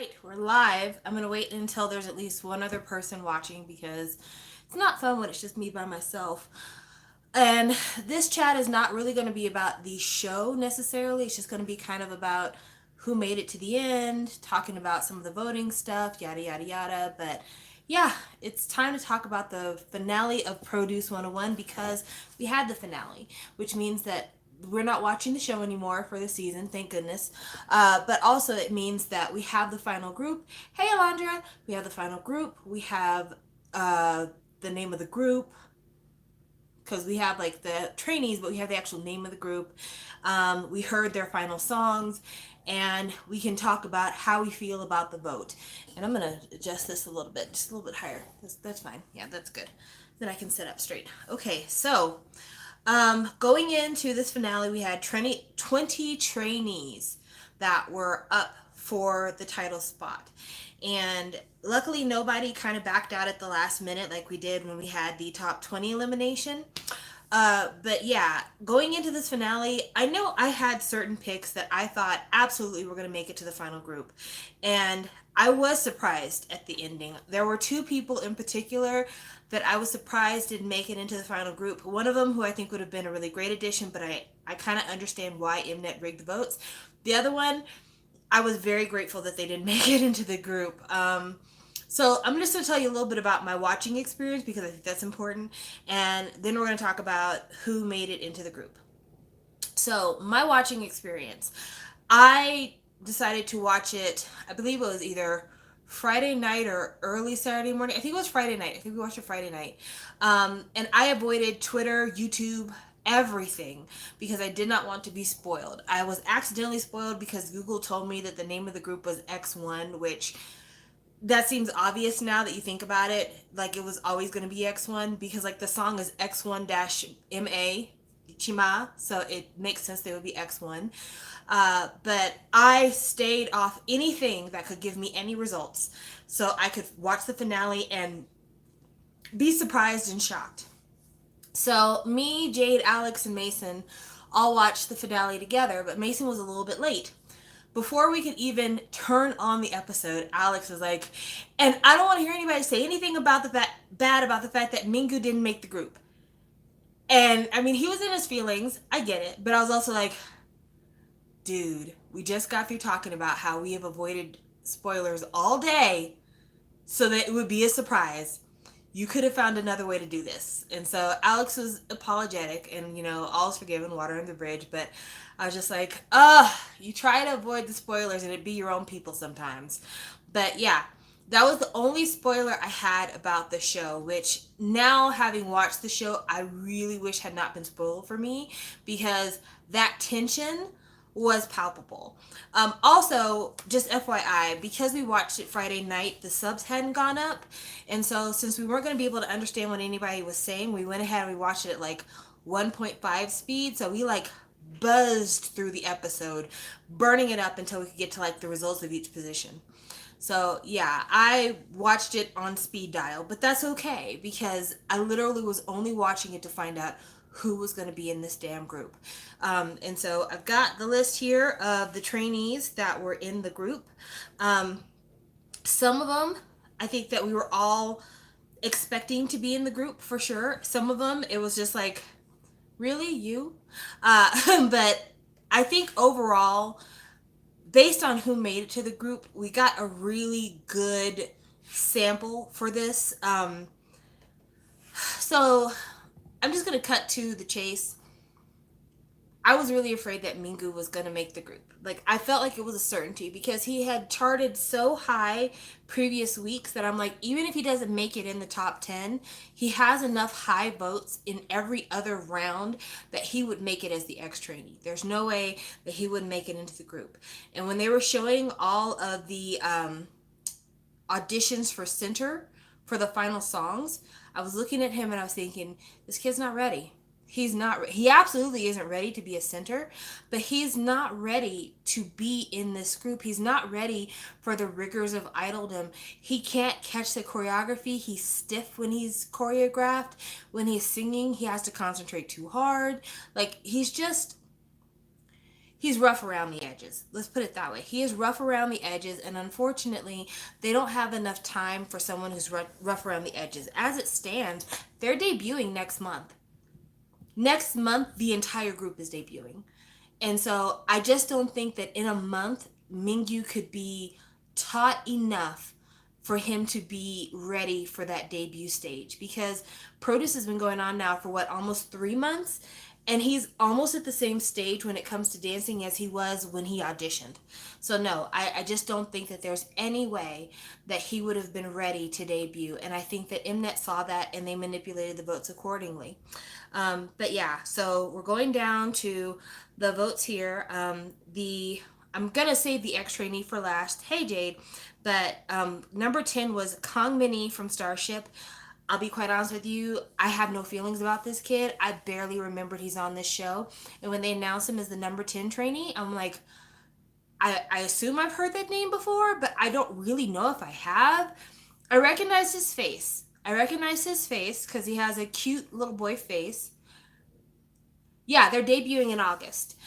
right, we're live. I'm gonna wait until there's at least one other person watching because it's not fun when it's just me by myself. And this chat is not really gonna be about the show necessarily. It's just gonna be kind of about who made it to the end, talking about some of the voting stuff, yada yada yada. But yeah, it's time to talk about the finale of Produce 101 because we had the finale, which means that we're not watching the show anymore for the season, thank goodness. But also, it means that we have the final group. Hey, Alondra, we have the final group. We have the name of the group because we have like the trainees, but we have the actual name of the group. We heard their final songs, and we can talk about how we feel about the vote. And I'm gonna adjust this a little bit, just a little bit higher. That's fine. Yeah, that's good. Then I can sit up straight. Okay, so going into this finale, we had 20 trainees that were up for the title spot. And luckily, nobody kind of backed out at the last minute like we did when we had the top 20 elimination. But yeah, going into this finale, I know I had certain picks that I thought absolutely were going to make it to the final group. And I was surprised at the ending. There were two people in particular that I was surprised didn't make it into the final group. One of them, who I think would have been a really great addition, but I kind of understand why MNET rigged the votes. The other one, I was very grateful that they didn't make it into the group. So I'm just going to tell you a little bit about my watching experience because I think that's important. And then we're going to talk about who made it into the group. So my watching experience, I decided to watch it, I believe it was either Friday night or early Saturday morning. I think it was Friday night. I think we watched it Friday night. And I avoided Twitter, YouTube, everything because I did not want to be spoiled. I was accidentally spoiled because Google told me that the name of the group was X1, which that seems obvious now that you think about it. Like it was always going to be X1 because like the song is X1-MA Chima, so it makes sense they would be X1. But I stayed off anything that could give me any results so I could watch the finale and be surprised and shocked. So me, Jade, Alex, and Mason all watched the finale together, but Mason was a little bit late. Before we could even turn on the episode, Alex was like, and I don't want to hear anybody say anything about bad about the fact that Ming Yue didn't make the group. And I mean, he was in his feelings. I get it. But I was also like, dude, we just got through talking about how we have avoided spoilers all day so that it would be a surprise. You could have found another way to do this. And so Alex was apologetic and, all's forgiven, water under the bridge. But I was just like, you try to avoid the spoilers and it be your own people sometimes. But yeah, that was the only spoiler I had about the show, which now having watched the show, I really wish had not been spoiled for me because that tension was palpable. Also, just FYI, because we watched it Friday night, the subs hadn't gone up. And so, since we weren't going to be able to understand what anybody was saying, we went ahead and we watched it at like 1.5 speed. So, we like buzzed through the episode, burning it up until we could get to like the results of each position. So, yeah, I watched it on speed dial, but that's okay because I literally was only watching it to find out who was going to be in this damn group. And so I've got the list here of the trainees that were in the group. Some of them, I think that we were all expecting to be in the group for sure. Some of them, it was just like, really, you? But I think overall, based on who made it to the group, we got a really good sample for this. So I'm just going to cut to the chase. I was really afraid that Ming Yue was going to make the group. Like, I felt like it was a certainty because he had charted so high previous weeks that I'm like, even if he doesn't make it in the top 10, he has enough high votes in every other round that he would make it as the ex-trainee. There's no way that he wouldn't make it into the group. And when they were showing all of the auditions for center for the final songs, I was looking at him and I was thinking, this kid's not ready. He absolutely isn't ready to be a center, but he's not ready to be in this group. He's not ready for the rigors of idoldom. He can't catch the choreography. He's stiff when he's choreographed. When he's singing, he has to concentrate too hard. Like, he's he's rough around the edges. Let's put it that way. He is rough around the edges, and unfortunately, they don't have enough time for someone who's rough around the edges. As it stands, they're debuting next month. Next month, the entire group is debuting. And so I just don't think that in a month, Ming Yue could be taught enough for him to be ready for that debut stage, because Produce has been going on now for what, almost 3 months, and he's almost at the same stage when it comes to dancing as he was when he auditioned. So no, I just don't think that there's any way that he would have been ready to debut, and I think that MNET saw that and they manipulated the votes accordingly. But yeah, so we're going down to the votes here. I'm gonna save the ex-trainee for last. Hey Jade, but number 10 was Kong Mini from Starship. I'll be quite honest with you, I have no feelings about this kid. I barely remembered he's on this show. And when they announced him as the number 10 trainee, I'm like, I assume I've heard that name before, but I don't really know if I have. I recognize his face. I recognize his face because he has a cute little boy face. Yeah, they're debuting in August.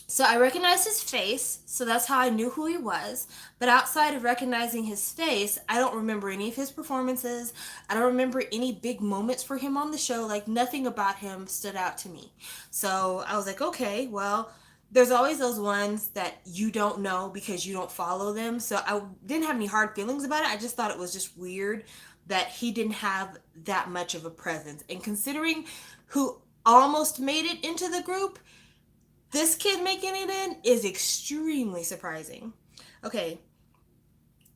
So I recognized his face, so that's how I knew who he was. But outside of recognizing his face, I don't remember any of his performances. I don't remember any big moments for him on the show. Like, nothing about him stood out to me. So I was like, okay, well, there's always those ones that you don't know because you don't follow them. So I didn't have any hard feelings about it. I just thought it was just weird that he didn't have that much of a presence. And considering who almost made it into the group, this kid making it in is extremely surprising. Okay,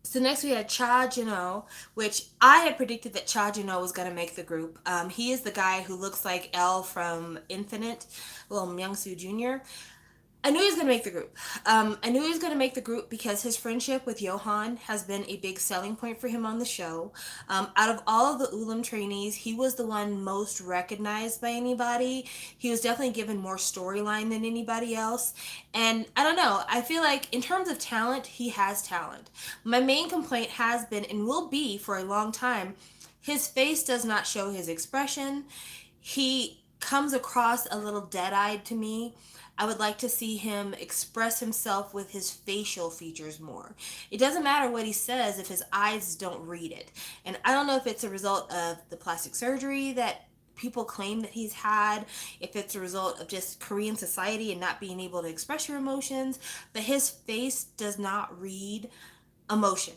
so next we had Cha Jin-oh, which I had predicted that Cha Jin-oh was going to make the group. He is the guy who looks like L from Infinite, well, Myung-soo Jr. I knew he was going to make the group. I knew he was going to make the group because his friendship with Johan has been a big selling point for him on the show. Out of all of the Ulam trainees, he was the one most recognized by anybody. He was definitely given more storyline than anybody else. And I don't know, I feel like in terms of talent, he has talent. My main complaint has been and will be for a long time, his face does not show his expression. He comes across a little dead-eyed to me. I would like to see him express himself with his facial features more. It doesn't matter what he says if his eyes don't read it. And I don't know if it's a result of the plastic surgery that people claim that he's had, if it's a result of just Korean society and not being able to express your emotions, but his face does not read emotion.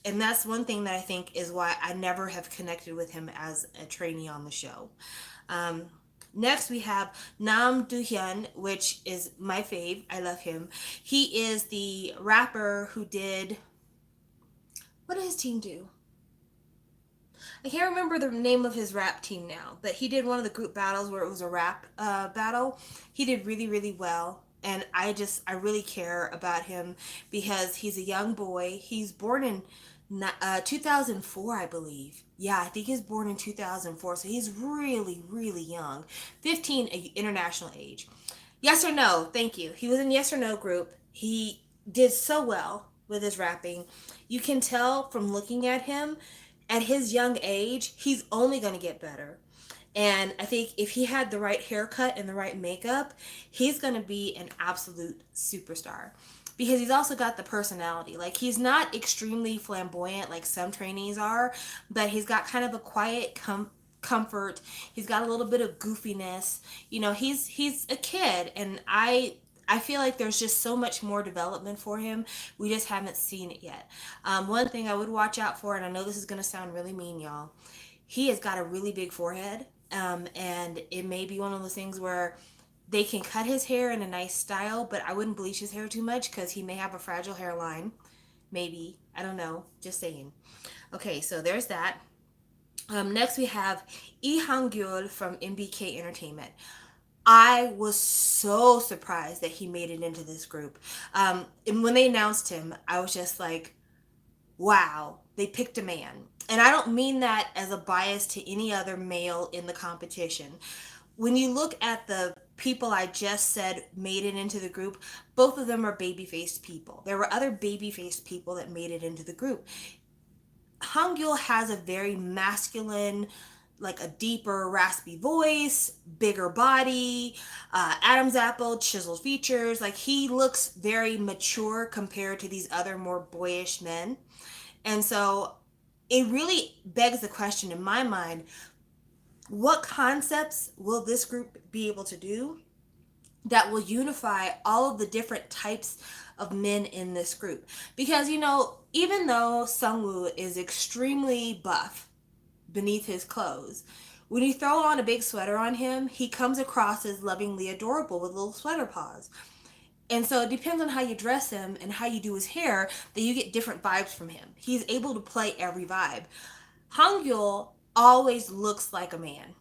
And that's one thing that I think is why I never have connected with him as a trainee on the show. Next, we have Nom Duhen, which is my fave. I love him. He is the rapper who did... What did his team do? I can't remember the name of his rap team now, but he did one of the group battles where it was a rap battle. He did really, really well. And I really care about him because he's a young boy. He's born in 2004, I believe. Yeah, I think he's born in 2004, so he's really, really young. 15, international age. Yes or no? Thank you. He was in Yes or No group. He did so well with his rapping. You can tell from looking at him, at his young age, he's only going to get better. And I think if he had the right haircut and the right makeup, he's going to be an absolute superstar. Because he's also got the personality. Like, he's not extremely flamboyant like some trainees are, but he's got kind of a quiet comfort. He's got a little bit of goofiness. You know, he's a kid, and I feel like there's just so much more development for him. We just haven't seen it yet. One thing I would watch out for, and I know this is going to sound really mean, y'all, he has got a really big forehead, and it may be one of those things where they can cut his hair in a nice style, but I wouldn't bleach his hair too much because he may have a fragile hairline. Maybe. I don't know. Just saying. Okay, so there's that. Next we have Hyung Gil from MBK Entertainment. I was so surprised that he made it into this group. And when they announced him, I was just like, wow, they picked a man. And I don't mean that as a bias to any other male in the competition. When you look at the people I just said made it into the group, both of them are baby-faced people. There were other baby-faced people that made it into the group. Hyung Gil has a very masculine like a deeper, raspy voice, bigger body, Adam's apple, chiseled features. Like he looks very mature compared to these other more boyish men. And so it really begs the question in my mind, what concepts will this group be able to do that will unify all of the different types of men in this group? Because, you know, even though Sungwoo is extremely buff beneath his clothes, when you throw on a big sweater on him, he comes across as lovingly adorable with little sweater paws. And so it depends on how you dress him and how you do his hair that you get different vibes from him. He's able to play every vibe. Hyung Gil always looks like a man.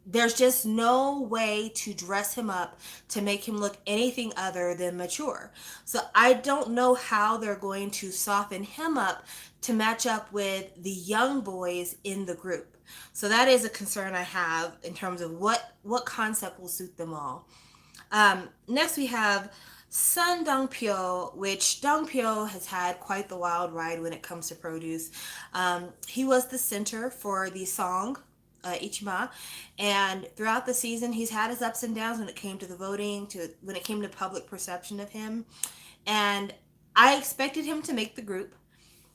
There's just no way to dress him up to make him look anything other than mature. So I don't know how they're going to soften him up to match up with the young boys in the group. So that is a concern I have in terms of what concept will suit them all. Next we have Sun Dongpyo, which Dongpyo has had quite the wild ride when it comes to produce. He was the center for the song Ichima, and throughout the season he's had his ups and downs when it came to the voting, to when it came to public perception of him. And I expected him to make the group,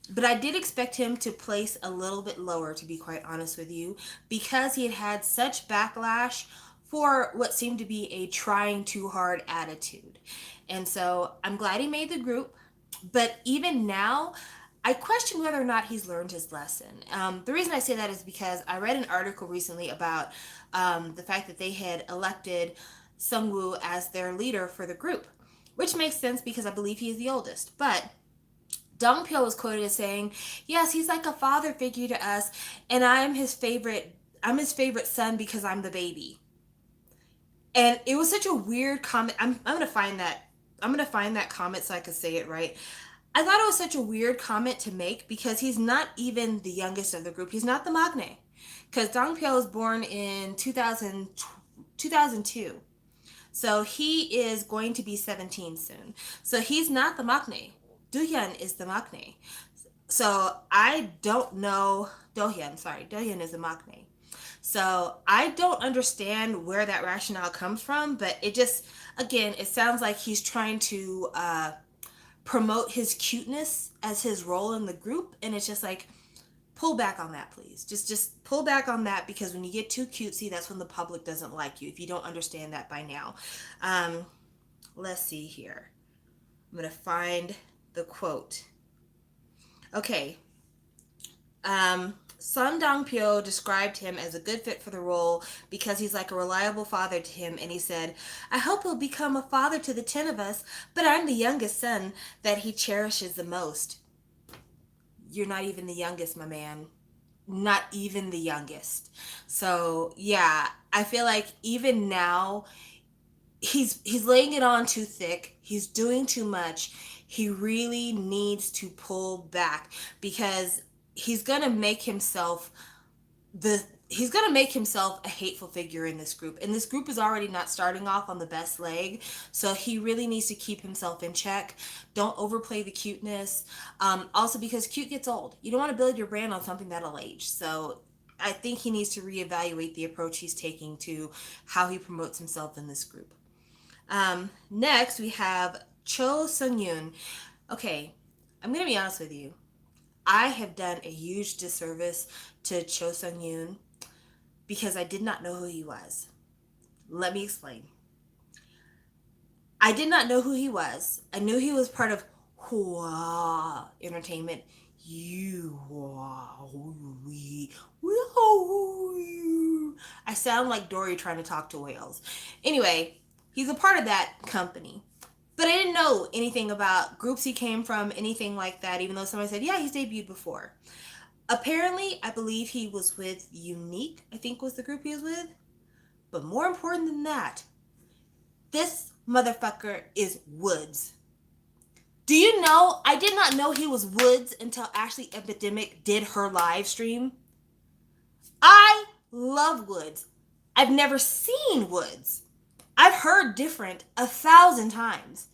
but I did expect him to place a little bit lower, to be quite honest with you, because he had had such backlash for what seemed to be a trying too hard attitude. And so I'm glad he made the group, but even now I question whether or not he's learned his lesson. The reason I say that is because I read an article recently about the fact that they had elected Sungwoo as their leader for the group, which makes sense because I believe he is the oldest. But Dongpyo was quoted as saying, "Yes, he's like a father figure to us, and I'm his favorite son because I'm the baby." And it was such a weird comment. I'm gonna find that. I'm gonna find that comment so I can say it right. I thought it was such a weird comment to make because he's not even the youngest of the group. He's not the maknae. Because Dongpyo was born in 2002. So he is going to be 17 soon. So he's not the maknae. Dillion is the maknae. So I don't know. Dillion is the maknae. So I don't understand where that rationale comes from, but it just, again, it sounds like he's trying to promote his cuteness as his role in the group, and it's just like, pull back on that, please. Just pull back on that, because when you get too cutesy, that's when the public doesn't like you, if you don't understand that by now. Let's see here. I'm gonna find the quote. Okay. Sun Dongpyo described him as a good fit for the role because he's like a reliable father to him, and he said, "I hope he'll become a father to the 10 of us, but I'm the youngest son that he cherishes the most." You're not even the youngest, my man. Not even the youngest. So yeah, I feel like even now he's laying it on too thick. He's doing too much. He really needs to pull back, because he's gonna make himself a hateful figure in this group, and this group is already not starting off on the best leg. So he really needs to keep himself in check. Don't overplay the cuteness. Also, because cute gets old, you don't want to build your brand on something that'll age. So I think he needs to reevaluate the approach he's taking to how he promotes himself in this group. Next we have Cho Sung-yoon. Okay, I'm gonna be honest with you. I have done a huge disservice to Cho Sung-yoon because I did not know who he was. Let me explain. I did not know who he was. I knew he was part of Hua Entertainment. I sound like Dory trying to talk to whales. Anyway, he's a part of that company. But I didn't know anything about groups he came from, anything like that, even though somebody said, yeah, he's debuted before. Apparently, I believe he was with Unique, I think was the group he was with. But more important than that, this motherfucker is Woods. Do you know, I did not know he was Woods until Ashley Epidemic did her live stream. I love Woods. I've never seen Woods. I've heard different 1,000 times.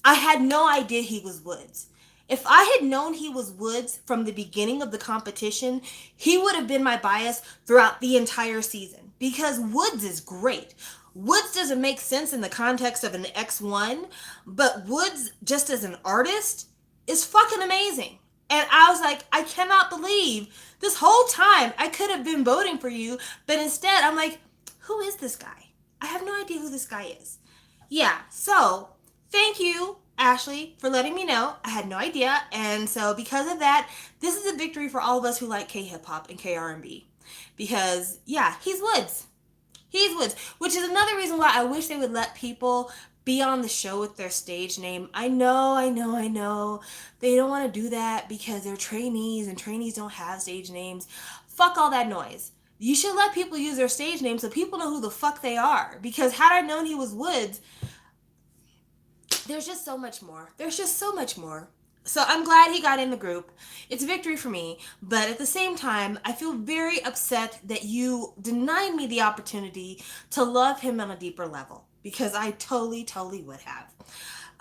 I had no idea he was Woods. If I had known he was Woods from the beginning of the competition, he would have been my bias throughout the entire season because Woods is great. Woods doesn't make sense in the context of an X1, but Woods, just as an artist, is fucking amazing. And I was like, I cannot believe this whole time I could have been voting for you, but instead I'm like, who is this guy? I have no idea who this guy is. Yeah, so thank you, Ashley, for letting me know. I had no idea. And so because of that, this is a victory for all of us who like K-hip hop and K-R&B. Because, yeah, he's Woods. He's Woods, which is another reason why I wish they would let people be on the show with their stage name. I know. They don't want to do that because they're trainees and trainees don't have stage names. Fuck all that noise. You should let people use their stage name so people know who the fuck they are. Because had I known he was Woods, there's just so much more. There's just so much more. So I'm glad he got in the group. It's a victory for me, but at the same time, I feel very upset that you denied me the opportunity to love him on a deeper level because I totally would have.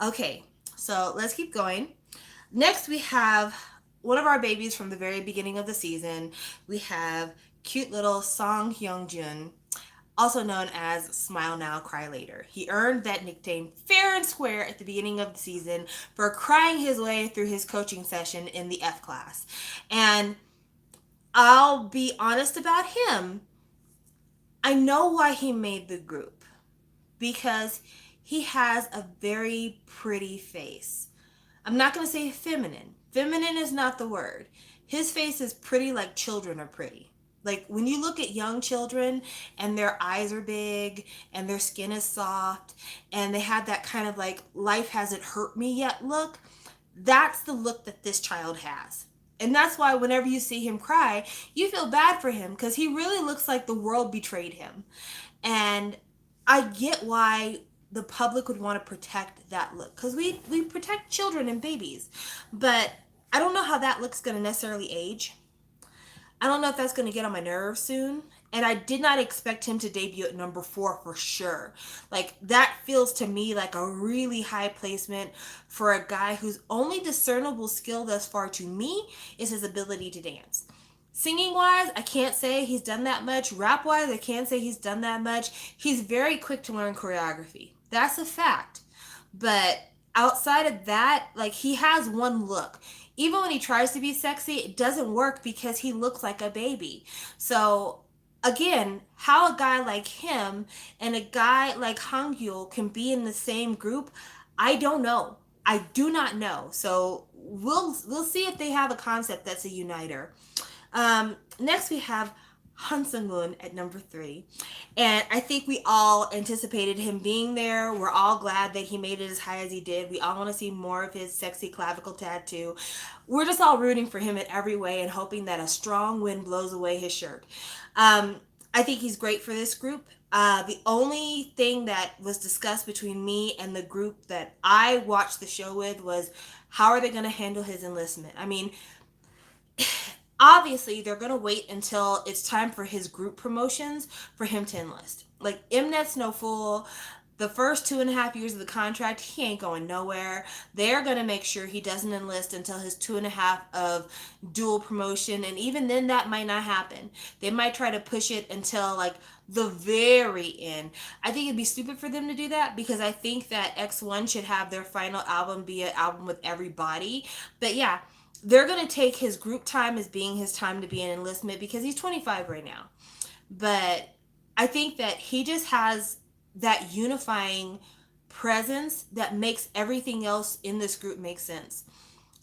Okay, so let's keep going. Next, we have one of our babies from the very beginning of the season. We have cute little Hyung Gil, also known as Smile Now, Cry Later. He earned that nickname fair and square at the beginning of the season for crying his way through his coaching session in the F class. And I'll be honest about him. I know why he made the group. Because he has a very pretty face. I'm not going to say feminine. Feminine is not the word. His face is pretty like children are pretty. Like when you look at young children and their eyes are big and their skin is soft and they have that kind of like life hasn't hurt me yet look, that's the look that this child has. And that's why whenever you see him cry, you feel bad for him because he really looks like the world betrayed him. And I get why the public would want to protect that look because we protect children and babies. But I don't know how that look's going to necessarily age. I don't know if that's going to get on my nerves soon. And I did not expect him to debut at number 4 for sure. Like, that feels to me like a really high placement for a guy whose only discernible skill thus far to me is his ability to dance. Singing wise, I can't say he's done that much. Rap wise, I can't say he's done that much. He's very quick to learn choreography. That's a fact. But outside of that, like he has one look. Even when he tries to be sexy, it doesn't work because he looks like a baby. So again, how a guy like him and a guy like Hyung Gil can be in the same group, I don't know. I do not know. So we'll see if they have a concept that's a uniter. Next we have Han Sung-un at number 3. And I think we all anticipated him being there. We're all glad that he made it as high as he did. We all want to see more of his sexy clavicle tattoo. We're just all rooting for him in every way and hoping that a strong wind blows away his shirt. I think he's great for this group. The only thing that was discussed between me and the group that I watched the show with was how are they going to handle his enlistment? I mean, obviously they're going to wait until it's time for his group promotions for him to enlist. Like MNET's no fool. The first 2.5 years of the contract, he ain't going nowhere. They're going to make sure he doesn't enlist until his 2.5 of dual promotion. And even then that might not happen. They might try to push it until like the very end. I think it'd be stupid for them to do that because I think that X1 should have their final album be an album with everybody. But yeah, they're going to take his group time as being his time to be an enlistment because he's 25 right now. But I think that he just has that unifying presence that makes everything else in this group make sense.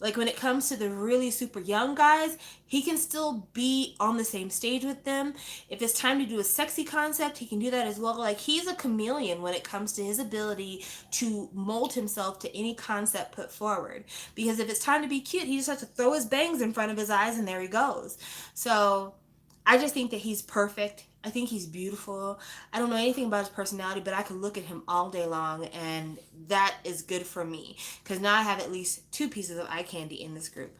Like when it comes to the really super young guys, he can still be on the same stage with them. If it's time to do a sexy concept, he can do that as well. Like he's a chameleon when it comes to his ability to mold himself to any concept put forward. Because if it's time to be cute, he just has to throw his bangs in front of his eyes and there he goes. So I just think that he's perfect. I think he's beautiful. I don't know anything about his personality, but I could look at him all day long, and that is good for me because now I have at least 2 pieces of eye candy in this group.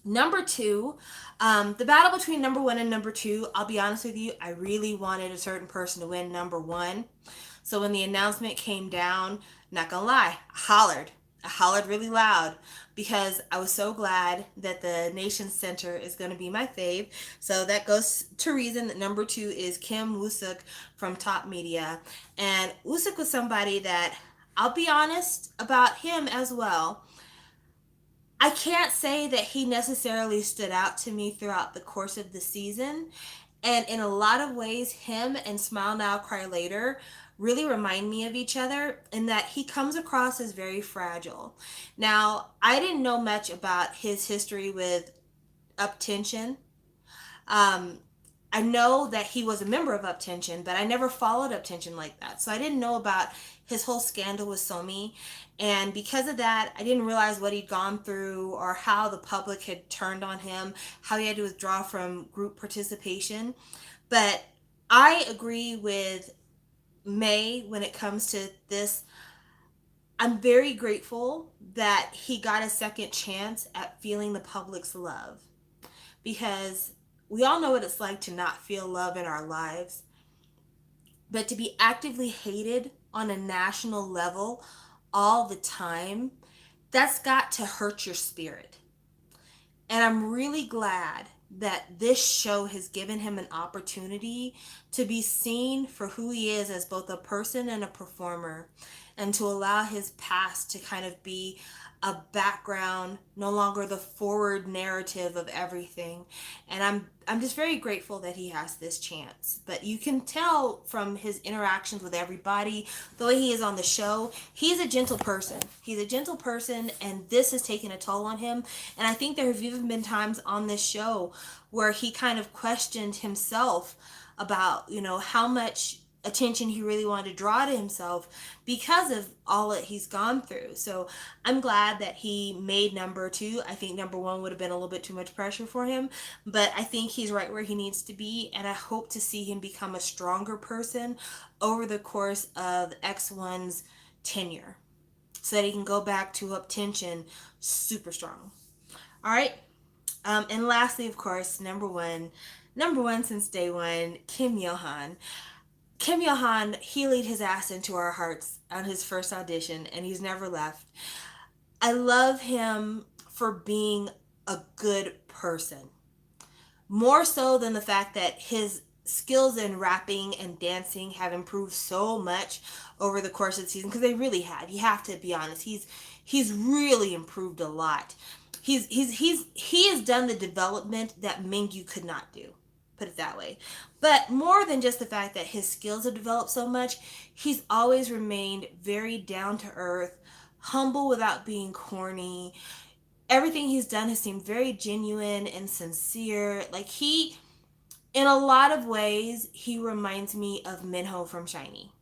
Number 2, the battle between number 1 and number 2, I'll be honest with you, I really wanted a certain person to win number 1. So when the announcement came down, not gonna lie, I hollered. I hollered really loud because I was so glad that the Nation Center is going to be my fave. So that goes to reason that number two is Kim Lucic from Top Media. And Lucic was somebody that, I'll be honest about him as well. I can't say that he necessarily stood out to me throughout the course of the season. And in a lot of ways, him and Smile Now, Cry Later really remind me of each other in that he comes across as very fragile. Now, I didn't know much about his history with Uptension. Um, I know that he was a member of Uptension, but I never followed Uptension like that. So I didn't know about his whole scandal with Somi. And because of that, I didn't realize what he'd gone through or how the public had turned on him, how he had to withdraw from group participation. But I agree with May when it comes to this. I'm very grateful that he got a second chance at feeling the public's love because we all know what it's like to not feel love in our lives, but to be actively hated on a national level all the time, that's got to hurt your spirit. And I'm really glad that this show has given him an opportunity to be seen for who he is as both a person and a performer, and to allow his past to kind of be a background, no longer the forward narrative of everything. And I'm just very grateful that he has this chance. But you can tell from his interactions with everybody, the way he is on the show, he's a gentle person. He's a gentle person, and this has taken a toll on him. And I think there have even been times on this show where he kind of questioned himself about, how much attention he really wanted to draw to himself because of all that he's gone through. So I'm glad that he made number two. I think number one would have been a little bit too much pressure for him, but I think he's right where he needs to be, and I hope to see him become a stronger person over the course of X1's tenure so that he can go back to Uptension super strong. All right. And lastly, of course, number one since day one, Kim Yohann. Kim Johan, he laid his ass into our hearts on his first audition, and he's never left. I love him for being a good person. More so than the fact that his skills in rapping and dancing have improved so much over the course of the season, because they really have. You have to be honest. He's really improved a lot. He has done the development that Ming Yue could not do, put it that way. But more than just the fact that his skills have developed so much, he's always remained very down to earth, humble without being corny. Everything he's done has seemed very genuine and sincere. Like in a lot of ways, he reminds me of Minho from Shiny.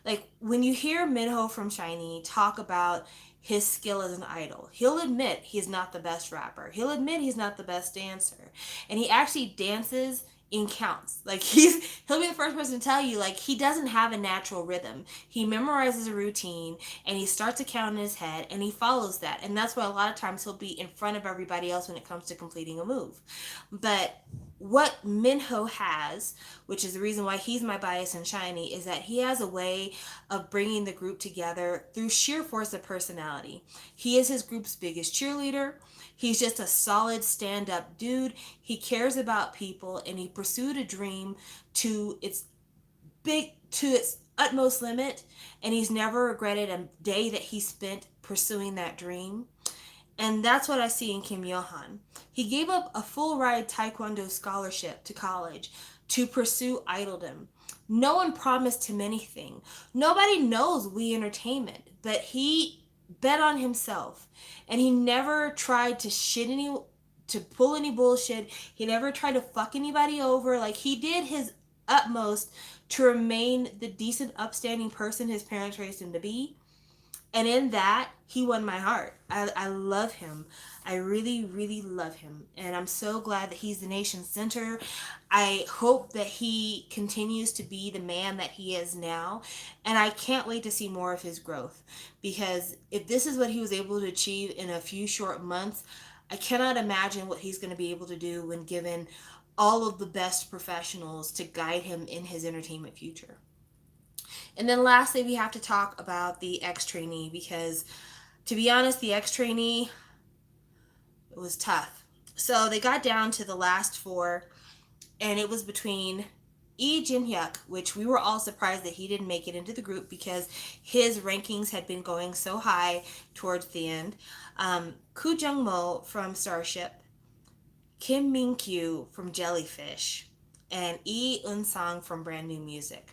Like when you hear Minho from Shiny talk about his skill as an idol, he'll admit he's not the best rapper. He'll admit he's not the best dancer. And he actually dances in counts. Like he'll be the first person to tell you like he doesn't have a natural rhythm. He memorizes a routine and he starts to count in his head and he follows that. And that's why a lot of times he'll be in front of everybody else when it comes to completing a move. But what Minho has, which is the reason why he's my bias in Shiny, is that he has a way of bringing the group together through sheer force of personality. He is his group's biggest cheerleader. He's just a solid stand-up dude. He cares about people and he pursued a dream to its utmost limit, and he's never regretted a day that he spent pursuing that dream. And that's what I see in Kim Yohann. He gave up a full ride Taekwondo scholarship to college to pursue idoldom. No one promised him anything. Nobody knows We Entertainment, but he bet on himself. And he never tried to pull any bullshit. He never tried to fuck anybody over. Like he did his utmost to remain the decent, upstanding person his parents raised him to be. And in that, he won my heart. I love him. I really, really love him. And I'm so glad that he's the nation's center. I hope that he continues to be the man that he is now. And I can't wait to see more of his growth. Because if this is what he was able to achieve in a few short months, I cannot imagine what he's going to be able to do when given all of the best professionals to guide him in his entertainment future. And then lastly, we have to talk about the ex-trainee because To be honest, the ex-trainee, it was tough. So they got down to the last four, and it was between Jin Hyuk, which we were all surprised that he didn't make it into the group because his rankings had been going so high towards the end. Koo Jung Mo from Starship, Kim Min Kyu from Jellyfish, and Lee Eun Sang from Brand New Music.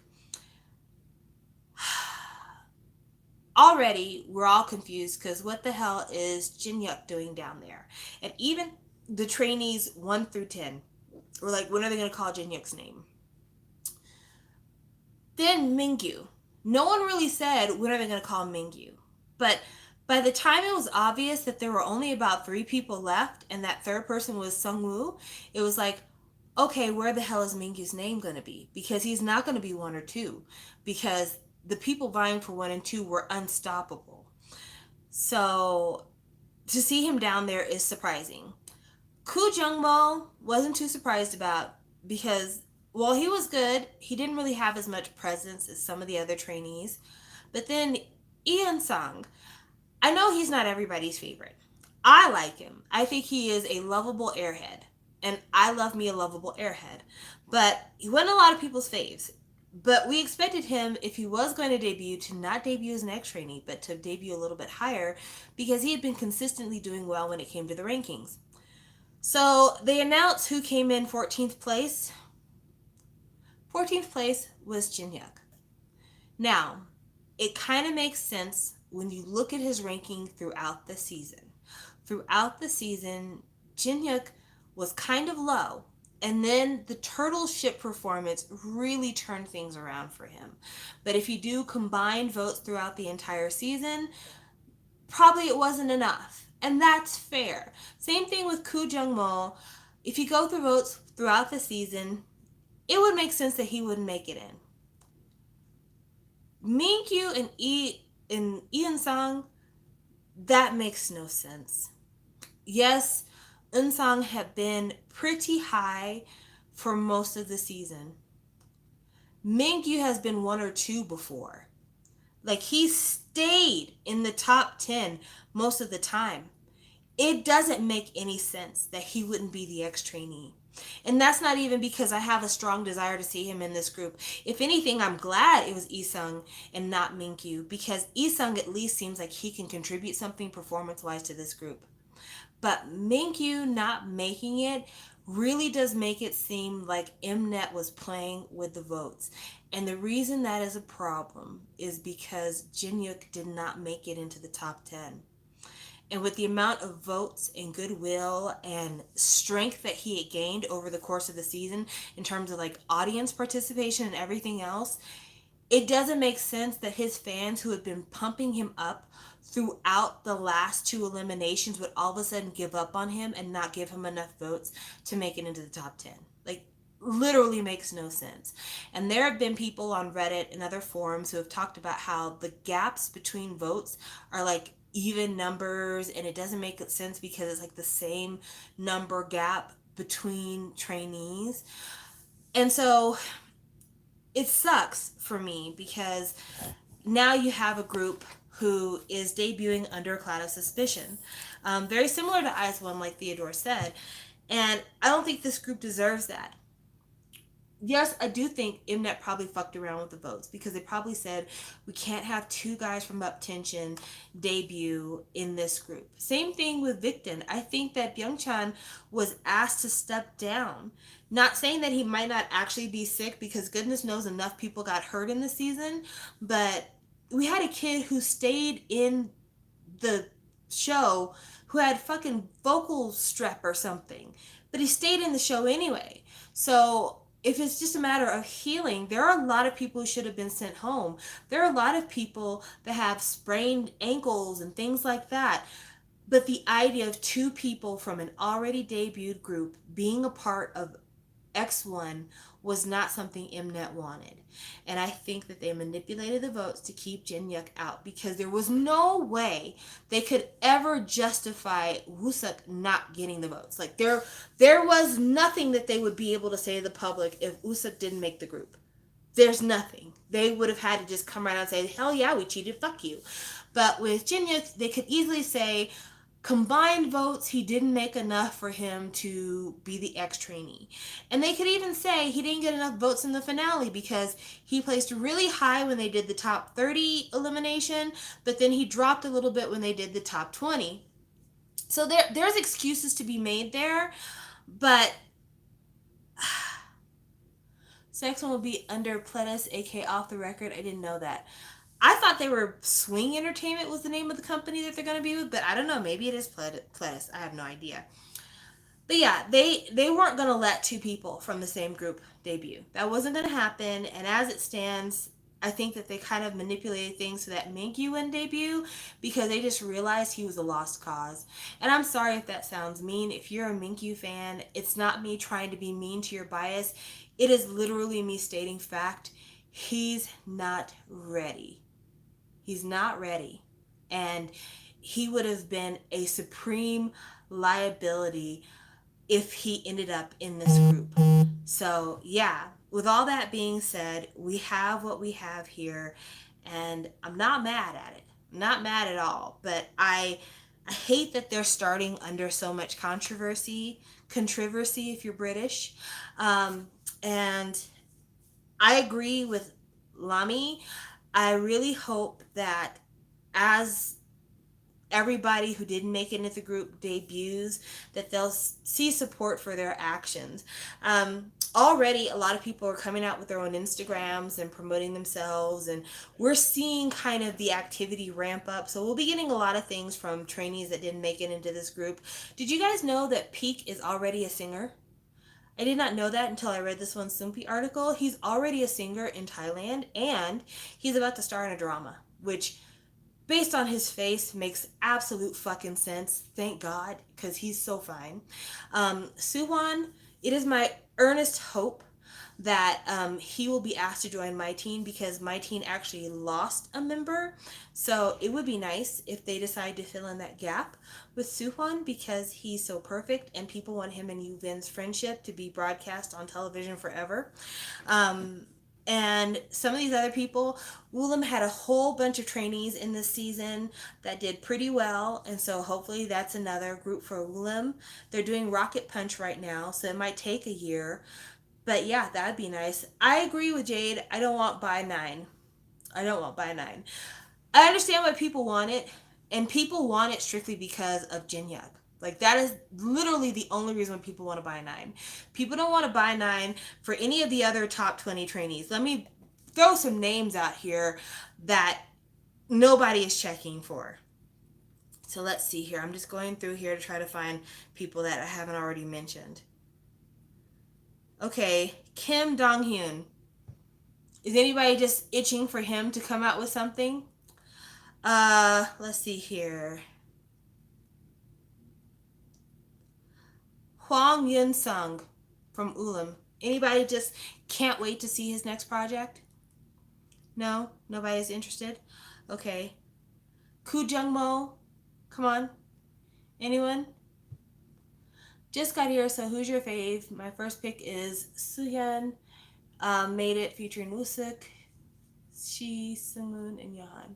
Already, we're all confused because what the hell is Jin Hyuk doing down there? And even the trainees 1 through 10 were like, when are they going to call Jin Hyuk's name? Then Ming Yue. No one really said, when are they going to call Ming Yue? But by the time it was obvious that there were only about 3 people left and that third person was Sung Woo, it was like, okay, where the hell is Ming Yue's name going to be? Because he's not going to be 1 or 2. Because the people vying for 1 and 2 were unstoppable. So to see him down there is surprising. Koo Jung Mo wasn't too surprised about because while he was good, he didn't really have as much presence as some of the other trainees. But then Lee Eun Sang, I know he's not everybody's favorite. I like him. I think he is a lovable airhead. And I love me a lovable airhead. But he wasn't a lot of people's faves. But we expected him, if he was going to debut, to not debut as an ex-trainee, but to debut a little bit higher because he had been consistently doing well when it came to the rankings. So they announced who came in 14th place. 14th place was Jin Hyuk. Now, it kind of makes sense when you look at his ranking throughout the season. Throughout the season, Jin Hyuk was kind of low. And then the turtle ship performance really turned things around for him. But if you do combine votes throughout the entire season, probably it wasn't enough. And that's fair. Same thing with Koo Jung Mo. If you go through votes throughout the season, it would make sense that he wouldn't make it in. Ming Yue and Lee Eun Sang, that makes no sense. Yes, Eun Sang had been pretty high for most of the season. Ming Yue has been 1 or 2 before. Like, he stayed in the top 10 most of the time. It doesn't make any sense that he wouldn't be the ex-trainee. And that's not even because I have a strong desire to see him in this group. If anything, I'm glad it was Isung and not Ming Yue, because Isung at least seems like he can contribute something performance-wise to this group. But Ming Yue not making it really does make it seem like MNET was playing with the votes. And the reason that is a problem is because Jin Hyuk did not make it into the top 10. And with the amount of votes and goodwill and strength that he had gained over the course of the season in terms of like audience participation and everything else, it doesn't make sense that his fans who had been pumping him up throughout the last 2 eliminations would all of a sudden give up on him and not give him enough votes to make it into the top 10. Like, literally makes no sense. And there have been people on Reddit and other forums who have talked about how the gaps between votes are like even numbers, and it doesn't make sense because it's like the same number gap between trainees. And so it sucks for me because now you have a group who is debuting under a cloud of suspicion. Very similar to IS-1, like Theodore said. And I don't think this group deserves that. Yes, I do think MNET probably fucked around with the votes because they probably said we can't have 2 guys from Uptension debut in this group. Same thing with Victon. I think that Byung-chan was asked to step down. Not saying that he might not actually be sick because goodness knows enough people got hurt in the season, but we had a kid who stayed in the show who had fucking vocal strep or something, but he stayed in the show anyway. So if it's just a matter of healing, there are a lot of people who should have been sent home. There are a lot of people that have sprained ankles and things like that. But the idea of 2 people from an already debuted group being a part of X1 was not something MNET wanted. And I think that they manipulated the votes to keep Jin Hyuk out because there was no way they could ever justify Lucic not getting the votes. Like there was nothing that they would be able to say to the public if Lucic didn't make the group. there's nothing. They would have had to just come right out and say, hell yeah, we cheated, fuck you. But with Jinyuk, they could easily say, combined votes, he didn't make enough for him to be the ex-trainee. And they could even say he didn't get enough votes in the finale because he placed really high when they did the top 30 elimination, but then he dropped a little bit when they did the top 20. So there's excuses to be made there, but next one will be under Pledis, aka Off the Record. I didn't know that. I thought they were Swing Entertainment was the name of the company that they're going to be with, but I don't know. Maybe it is Pledis. I have no idea. But yeah, they weren't going to let two people from the same group debut. That wasn't going to happen. And as it stands, I think that they kind of manipulated things so that Ming Yue debut because they just realized he was a lost cause. And I'm sorry if that sounds mean. If you're a Ming Yue fan, it's not me trying to be mean to your bias. It is literally me stating fact. He's not ready. He's not ready. And he would have been a supreme liability if he ended up in this group. So, yeah, with all that being said, we have what we have here, and I'm not mad at it. I'm not mad at all, but I hate that they're starting under so much controversy if you're British. And I agree with Lamy. I really hope that as everybody who didn't make it into the group debuts, that they'll see support for their actions. Already, a lot of people are coming out with their own Instagrams and promoting themselves, and we're seeing kind of the activity ramp up. So we'll be getting a lot of things from trainees that didn't make it into this group. Did you guys know that Peak is already a singer? I did not know that until I read this one Sumpy article. He's already a singer in Thailand, and he's about to star in a drama, which, based on his face, makes absolute fucking sense. Thank God, because he's so fine. Suwon, it is my earnest hope that he will be asked to join my team because my team actually lost a member. So it would be nice if they decide to fill in that gap with Suwon because he's so perfect and people want him and Yuvin's friendship to be broadcast on television forever. And some of these other people, Woolham had a whole bunch of trainees in this season that did pretty well. And so hopefully that's another group for Woolham. They're doing Rocket Punch right now, so it might take a year. But yeah, that'd be nice. I agree with Jade. I don't want By 9. I don't want By 9. I understand why people want it. And people want it strictly because of Jinyuk. Like, that is literally the only reason people want to buy 9. People don't want to buy 9 for any of the other top 20 trainees. Let me throw some names out here that nobody is checking for. So let's see here. I'm just going through here to try to find people that I haven't already mentioned. Okay, Kim Dong-hyun. Is anybody just itching for him to come out with something? Let's see here. Hwang Yun-sung from Ulam. Anybody just can't wait to see his next project? No? Nobody's interested? Okay. Koo Jung-mo. Come on. Anyone? Just got here, so who's your fave? My first pick is Suhyun. Made It featuring Lucic, Shi, Seungmoon, and Johan.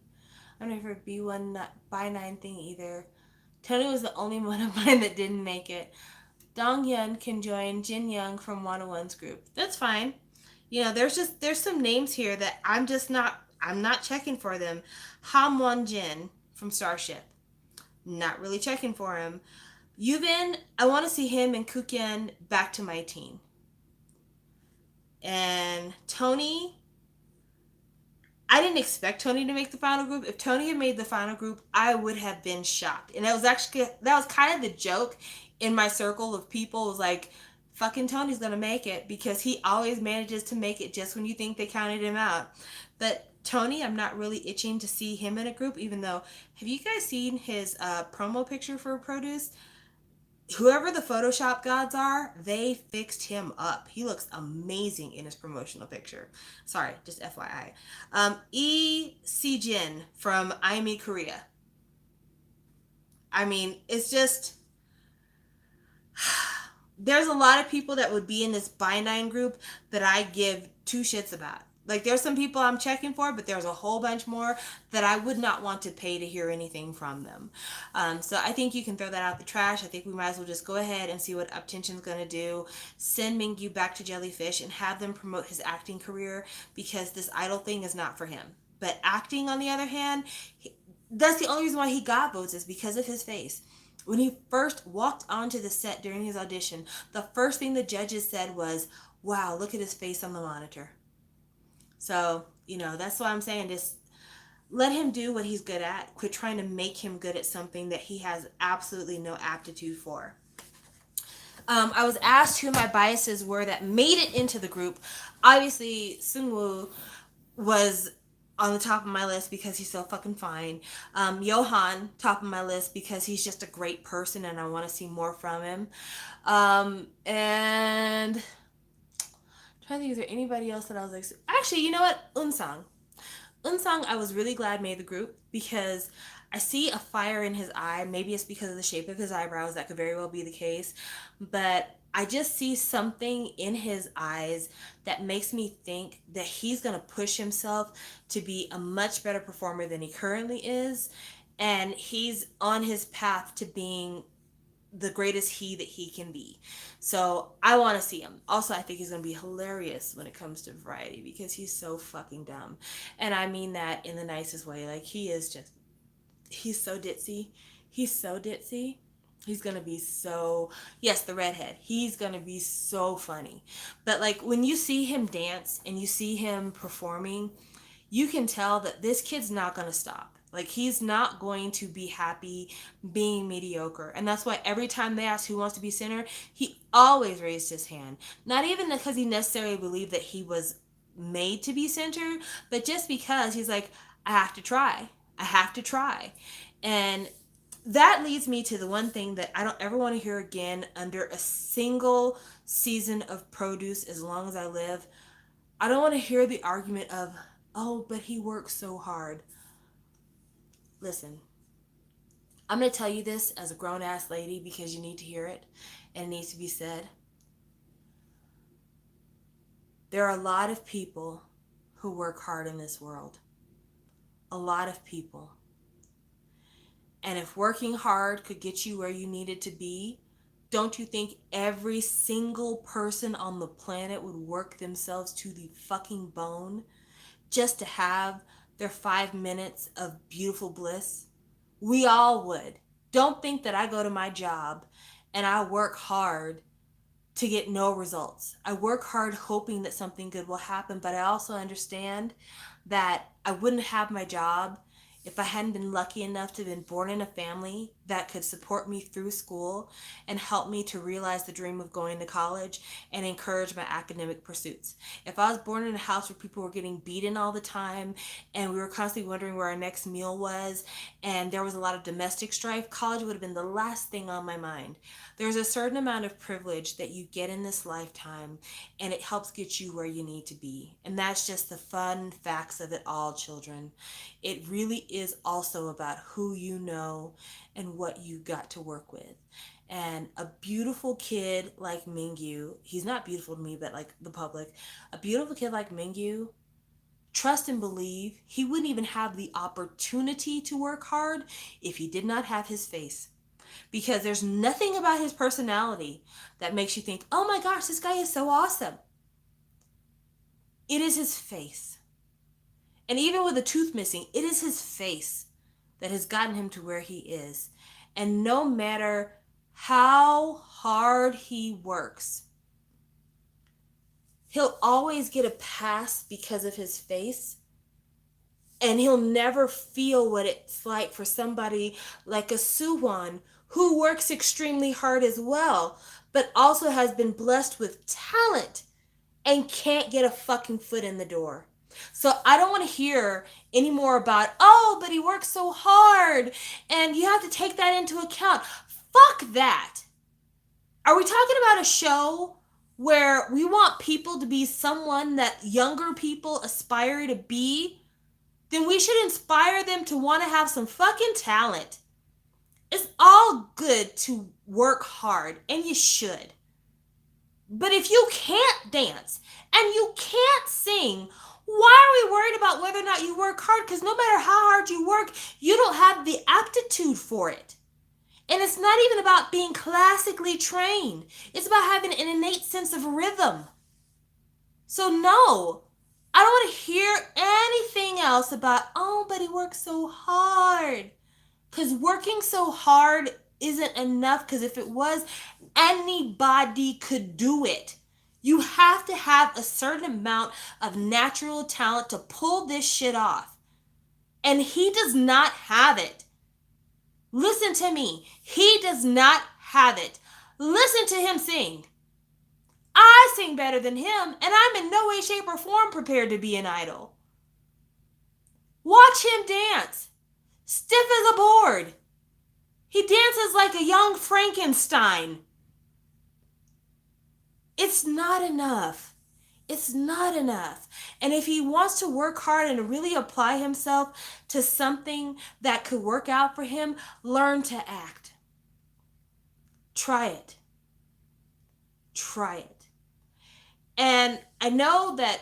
I don't know if her B1 by 9 thing either. Tony was the only one of mine that didn't make it. Dong-hyun can join Jin Young from 101's group. That's fine. You know, there's some names here that I'm not checking for them. Ham Won-jin from Starship. Not really checking for him. Yuvin, I want to see him and Kukyen back to my team. And Tony, I didn't expect Tony to make the final group. If Tony had made the final group, I would have been shocked. And that was kind of the joke in my circle of people. It was like, fucking Tony's gonna make it because he always manages to make it just when you think they counted him out. But Tony, I'm not really itching to see him in a group, even though, have you guys seen his promo picture for Produce? Whoever the Photoshop gods are, they fixed him up. He looks amazing in his promotional picture. Sorry, just FYI. Lee Si-jin from IME Korea. I mean, it's just... There's a lot of people that would be in this by 9 group that I give two shits about. Like, there's some people I'm checking for, but there's a whole bunch more that I would not want to pay to hear anything from them. So I think you can throw that out the trash. I think we might as well just go ahead and see what Uptension's going to do. Send Ming Yue back to Jellyfish and have them promote his acting career, because this idol thing is not for him. But acting, on the other hand, that's the only reason why he got votes, is because of his face. When he first walked onto the set during his audition, the first thing the judges said was, "Wow, look at his face on the monitor." So, that's why I'm saying, just let him do what he's good at. Quit trying to make him good at something that he has absolutely no aptitude for. I was asked who my biases were that made it into the group. Obviously, Sungwoo was on the top of my list because he's so fucking fine. Johan, top of my list because he's just a great person and I want to see more from him. And trying to think, is there anybody else that I was like, actually, you know what? Unsang, I was really glad made the group because I see a fire in his eye. Maybe it's because of the shape of his eyebrows. That could very well be the case. But I just see something in his eyes that makes me think that he's going to push himself to be a much better performer than he currently is. And he's on his path to being the greatest he that he can be. So I want to see him. Also, I think he's going to be hilarious when it comes to variety because he's so fucking dumb. And I mean that in the nicest way. Like, he's so ditzy. He's so ditzy. He's going to be so, yes, the redhead. He's going to be so funny. But like, when you see him dance and you see him performing, you can tell that this kid's not going to stop. Like, he's not going to be happy being mediocre. And that's why every time they asked who wants to be center, he always raised his hand. Not even because he necessarily believed that he was made to be center, but just because he's like, I have to try. I have to try. And that leads me to the one thing that I don't ever want to hear again under a single season of Produce as long as I live. I don't want to hear the argument of, oh, but he works so hard. Listen, I'm going to tell you this as a grown-ass lady because you need to hear it and it needs to be said. There are a lot of people who work hard in this world. A lot of people. And if working hard could get you where you needed to be, don't you think every single person on the planet would work themselves to the fucking bone just to have their 5 minutes of beautiful bliss? We all would. Don't think that I go to my job and I work hard to get no results. I work hard hoping that something good will happen, but I also understand that I wouldn't have my job if I hadn't been lucky enough to have been born in a family that could support me through school and help me to realize the dream of going to college and encourage my academic pursuits. If I was born in a house where people were getting beaten all the time and we were constantly wondering where our next meal was and there was a lot of domestic strife, college would have been the last thing on my mind. There's a certain amount of privilege that you get in this lifetime and it helps get you where you need to be. And that's just the fun facts of it all, children. It really is also about who you know and what you got to work with. And a beautiful kid like Ming Yue, he's not beautiful to me, but like the public, a beautiful kid like Ming Yue, trust and believe he wouldn't even have the opportunity to work hard if he did not have his face. Because there's nothing about his personality that makes you think, oh my gosh, this guy is so awesome. It is his face. And even with a tooth missing, it is his face that has gotten him to where he is. And no matter how hard he works, he'll always get a pass because of his face. And he'll never feel what it's like for somebody like a Suwon who works extremely hard as well, but also has been blessed with talent and can't get a fucking foot in the door. So I don't want to hear any more about, oh, but he works so hard and you have to take that into account. Fuck that. Are we talking about a show where we want people to be someone that younger people aspire to be? Then we should inspire them to want to have some fucking talent. It's all good to work hard, and you should. But if you can't dance and you can't sing, Why are we worried about whether or not you work hard? Because no matter how hard you work, you don't have the aptitude for it. And it's not even about being classically trained. It's about having an innate sense of rhythm. So no, I don't want to hear anything else about, oh, but he works so hard. Because working so hard isn't enough, because if it was, anybody could do it. You have to have a certain amount of natural talent to pull this shit off. And he does not have it. Listen to me. He does not have it. Listen to him sing. I sing better than him, and I'm in no way, shape, or form prepared to be an idol. Watch him dance. Stiff as a board. He dances like a young Frankenstein. It's not enough. It's not enough. And if he wants to work hard and really apply himself to something that could work out for him, learn to act. Try it. Try it. And I know that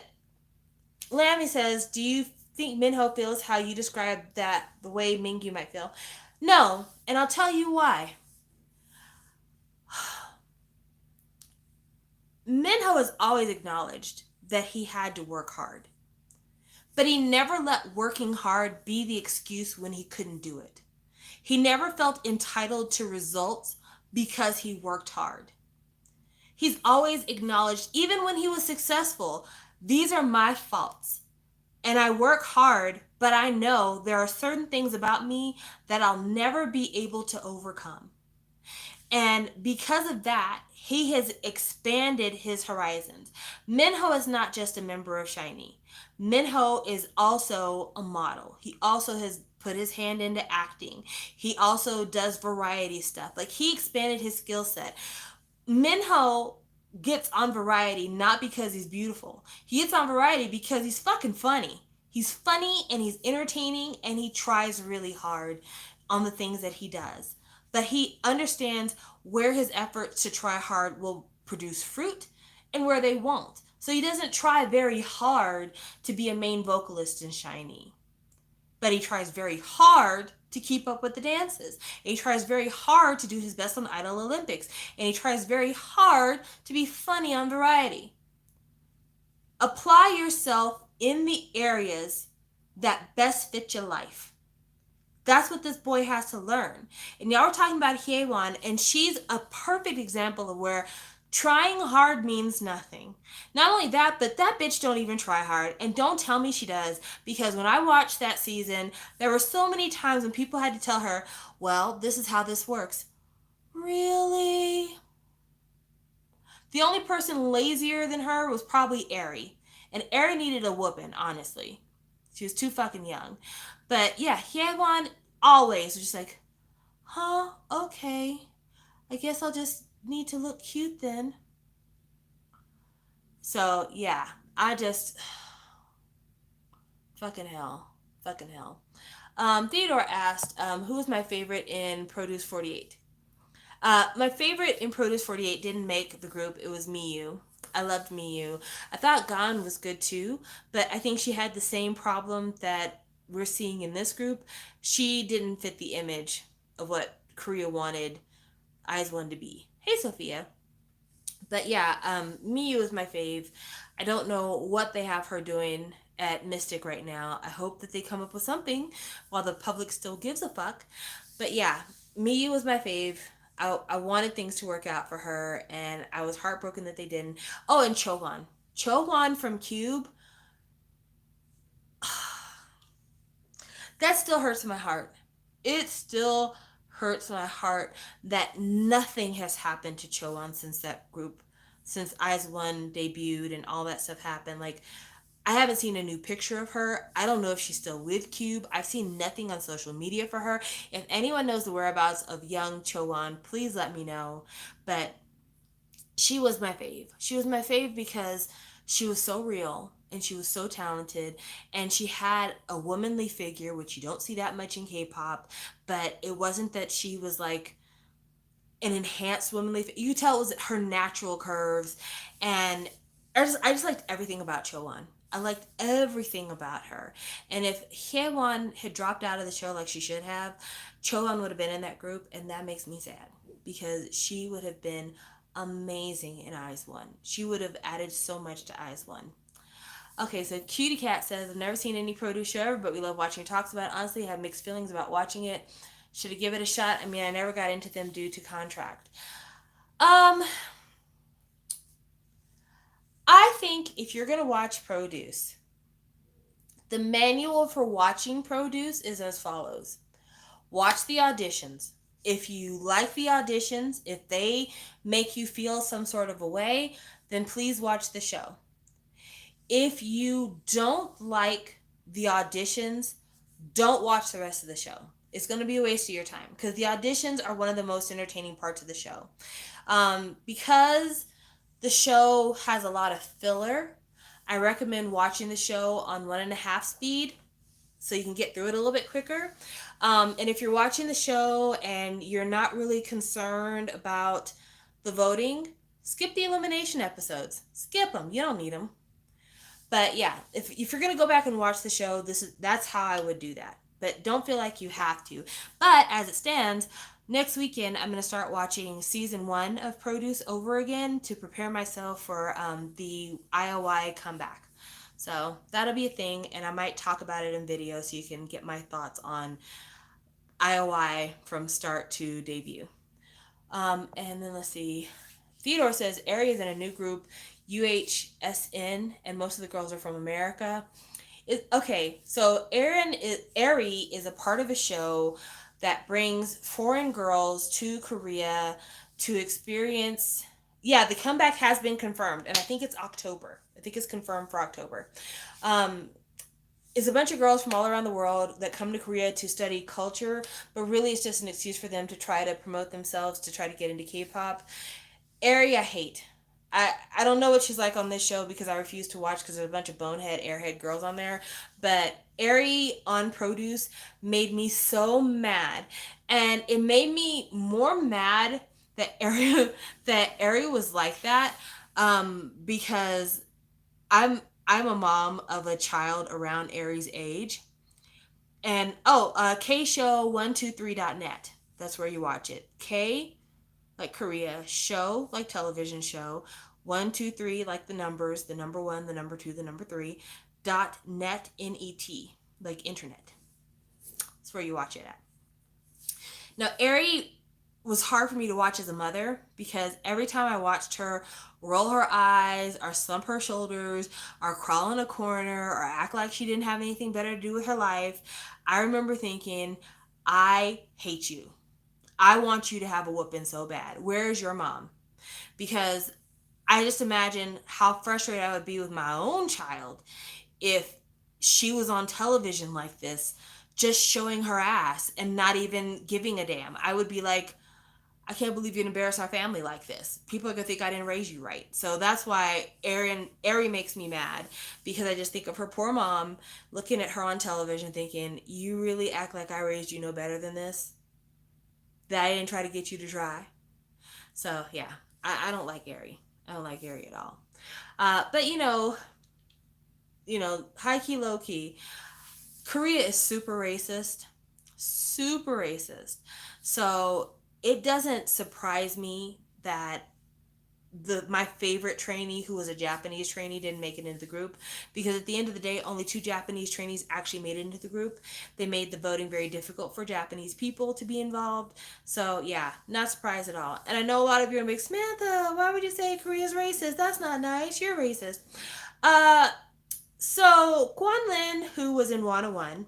Lammy says, do you think Minho feels how you described that, the way Ming Yue might feel? No, and I'll tell you why. Minho has always acknowledged that he had to work hard. But he never let working hard be the excuse when he couldn't do it. He never felt entitled to results because he worked hard. He's always acknowledged, even when he was successful, these are my faults. And I work hard, but I know there are certain things about me that I'll never be able to overcome. And because of that, he has expanded his horizons. Minho is not just a member of SHINee. Minho is also a model. He also has put his hand into acting. He also does variety stuff. Like, he expanded his skill set. Minho gets on Variety not because he's beautiful. He gets on Variety because he's fucking funny. He's funny and he's entertaining, and he tries really hard on the things that he does. But he understands where his efforts to try hard will produce fruit and where they won't. So he doesn't try very hard to be a main vocalist in SHINee. But he tries very hard to keep up with the dances. And he tries very hard to do his best on Idol Olympics. And he tries very hard to be funny on Variety. Apply yourself in the areas that best fit your life. That's what this boy has to learn. And y'all were talking about Hyewon, and she's a perfect example of where trying hard means nothing. Not only that, but that bitch don't even try hard. And don't tell me she does. Because when I watched that season, there were so many times when people had to tell her, well, this is how this works. Really? The only person lazier than her was probably Airy. And Airy needed a whooping, honestly. She was too fucking young. But yeah, Hyewon always was just like, huh, okay. I guess I'll just need to look cute then. So yeah, I just fucking hell. Fucking hell. Theodore asked, who was my favorite in Produce 48? My favorite in Produce 48 didn't make the group. It was Ming Yue. I loved Ming Yue. I thought Gan was good too, but I think she had the same problem that we're seeing in this group. She didn't fit the image of what Korea wanted IZ*ONE to be. Hey, Sophia. But yeah, Ming Yue is my fave. I don't know what they have her doing at Mystic right now. I hope that they come up with something while the public still gives a fuck. But yeah, Ming Yue was my fave. I wanted things to work out for her, and I was heartbroken that they didn't. Oh, and Johan. Johan from Cube. That still hurts my heart. It still hurts my heart that nothing has happened to Johan since that group, since IZ*ONE debuted and all that stuff happened. Like, I haven't seen a new picture of her. I don't know if she's still with Cube. I've seen nothing on social media for her. If anyone knows the whereabouts of young Johan, please let me know. But she was my fave. She was my fave because she was so real and she was so talented, and she had a womanly figure, which you don't see that much in K-pop, but it wasn't that she was like an enhanced womanly figure. You could tell it was her natural curves, and I just liked everything about Johan. I liked everything about her. And if Hyewon had dropped out of the show like she should have, Chohan would have been in that group, and that makes me sad because she would have been amazing in Eyes One. She would have added so much to Eyes One. Okay, so Cutie Cat says, I've never seen any produce show ever, but we love watching talks about it. Honestly, I have mixed feelings about watching it. Should I give it a shot? I mean, I never got into them due to contract. Um, I think if you're gonna watch produce, the manual for watching produce is as follows. Watch the auditions. If you like the auditions, if they make you feel some sort of a way, then please watch the show. If you don't like the auditions, don't watch the rest of the show. It's going to be a waste of your time because the auditions are one of the most entertaining parts of the show. Because the show has a lot of filler, I recommend watching the show on 1.5 speed so you can get through it a little bit quicker. And if you're watching the show and you're not really concerned about the voting, skip the elimination episodes. Skip them. You don't need them. But yeah, if you're gonna go back and watch the show, that's how I would do that. But don't feel like you have to. But as it stands, next weekend I'm gonna start watching season 1 of Produce over again to prepare myself for the IOI comeback. So that'll be a thing, and I might talk about it in video so you can get my thoughts on IOI from start to debut. And then let's see. Theodore says Airy is in a new group, UHSN, and most of the girls are from America. Okay, so Airy is a part of a show that brings foreign girls to Korea to experience. Yeah, the comeback has been confirmed, and I think it's October. I think it's confirmed for October. It's a bunch of girls from all around the world that come to Korea to study culture, but really it's just an excuse for them to try to promote themselves, to try to get into K-pop. Airy, I hate. I don't know what she's like on this show because I refuse to watch because there's a bunch of bonehead airhead girls on there. But Airy on Produce made me so mad, and it made me more mad that Airy was like that. Because I'm a mom of a child around Airy's age, and kshow123.net. That's where you watch it. K like Korea, show like television show, 123 like the numbers, the number 1, the number 2, the number 3, .net, N-E-T, like internet. That's where you watch it at. Now, Airy was hard for me to watch as a mother because every time I watched her roll her eyes or slump her shoulders or crawl in a corner or act like she didn't have anything better to do with her life, I remember thinking, I hate you. I want you to have a whooping so bad. Where is your mom? Because I just imagine how frustrated I would be with my own child if she was on television like this, just showing her ass and not even giving a damn. I would be like, I can't believe you'd embarrass our family like this. People are gonna think I didn't raise you right. So that's why Airy makes me mad because I just think of her poor mom looking at her on television thinking, you really act like I raised you no better than this? That I didn't try to get you to try. So yeah, I don't like Airy. I don't like Airy at all. But high key, low key, Korea is super racist. So it doesn't surprise me that my favorite trainee, who was a Japanese trainee, didn't make it into the group, because at the end of the day only 2 Japanese trainees actually made it into the group. They made the voting very difficult for Japanese people to be involved. So yeah, not surprised at all. And I know a lot of you are like, Samantha, why would you say Korea's racist? That's not nice. You're racist. So Quan Lin, who was in 101,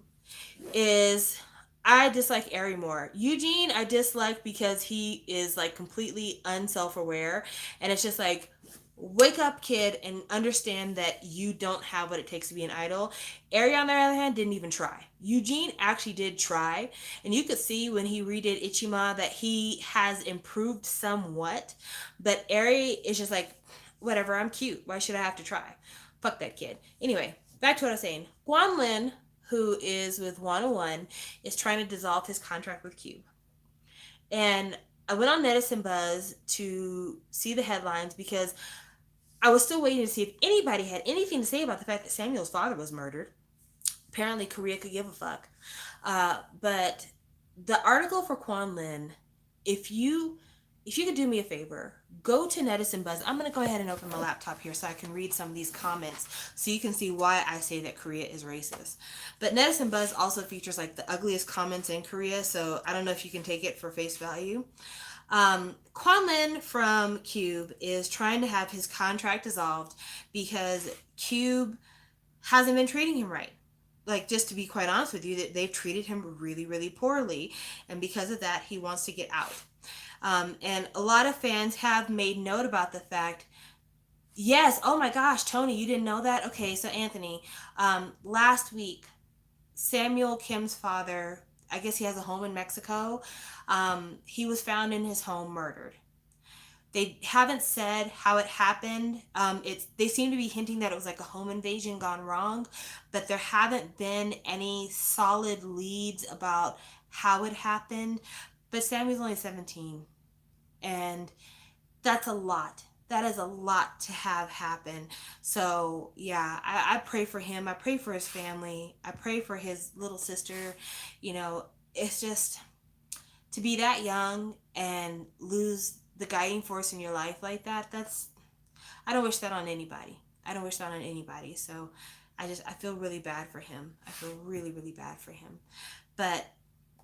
is, I dislike Airy more. Eugene, I dislike because he is like completely unself-aware, and it's just like, wake up, kid, and understand that you don't have what it takes to be an idol. Airy, on the other hand, didn't even try. Eugene actually did try, and you could see when he redid Ichima that he has improved somewhat, but Airy is just like, whatever, I'm cute. Why should I have to try? Fuck that kid. Anyway, back to what I was saying. Quan Lin, who is with 101, is trying to dissolve his contract with Cube. And I went on Netizen Buzz to see the headlines because I was still waiting to see if anybody had anything to say about the fact that Samuel's father was murdered. Apparently, Korea could give a fuck. But the article for Quan Lin, if you could do me a favor, go to Netizen Buzz. I'm gonna go ahead and open my laptop here so I can read some of these comments so you can see why I say that Korea is racist. But Netizen Buzz also features like the ugliest comments in Korea, so I don't know if you can take it for face value. Quan Lin from Cube is trying to have his contract dissolved because Cube hasn't been treating him right. Like, just to be quite honest with you, that they've treated him really, really poorly, and because of that, he wants to get out. And a lot of fans have made note about the fact. Yes, oh my gosh, Tony, you didn't know that? Okay, so Anthony, last week, Samuel Kim's father, I guess he has a home in Mexico. He was found in his home murdered. They haven't said how it happened. They seem to be hinting that it was like a home invasion gone wrong, but there haven't been any solid leads about how it happened. But Sammy's only 17, and that's a lot. That is a lot to have happen. So yeah, I pray for him. I pray for his family. I pray for his little sister. You know, it's just to be that young and lose the guiding force in your life like that. That's, I don't wish that on anybody. I don't wish that on anybody. So I feel really bad for him. I feel really, really bad for him. But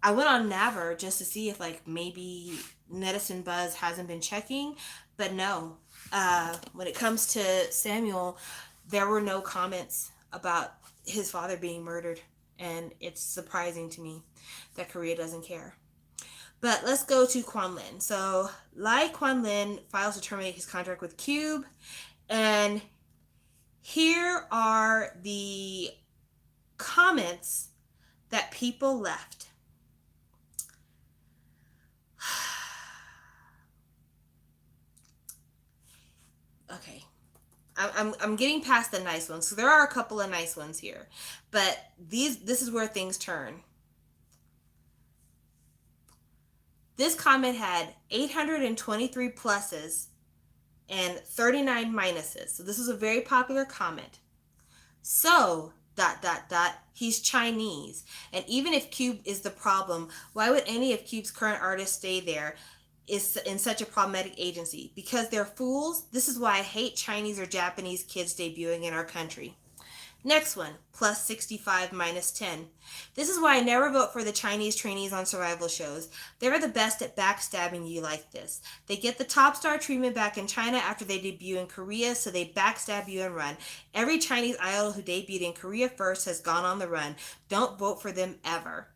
I went on Naver just to see if like maybe Netizen Buzz hasn't been checking, but no. When it comes to Samuel, there were no comments about his father being murdered, and it's surprising to me that Korea doesn't care. But let's go to Quan Lin. So Lai Quan Lin files to terminate his contract with Cube, and here are the comments that people left. Okay. I'm getting past the nice ones. So there are a couple of nice ones here. But this is where things turn. This comment had 823 pluses and 39 minuses. So this is a very popular comment. So, ... he's Chinese. And even if Cube is the problem, why would any of Cube's current artists stay there is in such a problematic agency? Because they're fools. This is why I hate Chinese or Japanese kids debuting in our country. Next one, plus 65 minus 10. This is why I never vote for the Chinese trainees on survival shows. They're the best at backstabbing you like this. They get the top star treatment back in China after they debut in Korea, so they backstab you and run. Every Chinese idol who debuted in Korea first has gone on the run. Don't vote for them ever.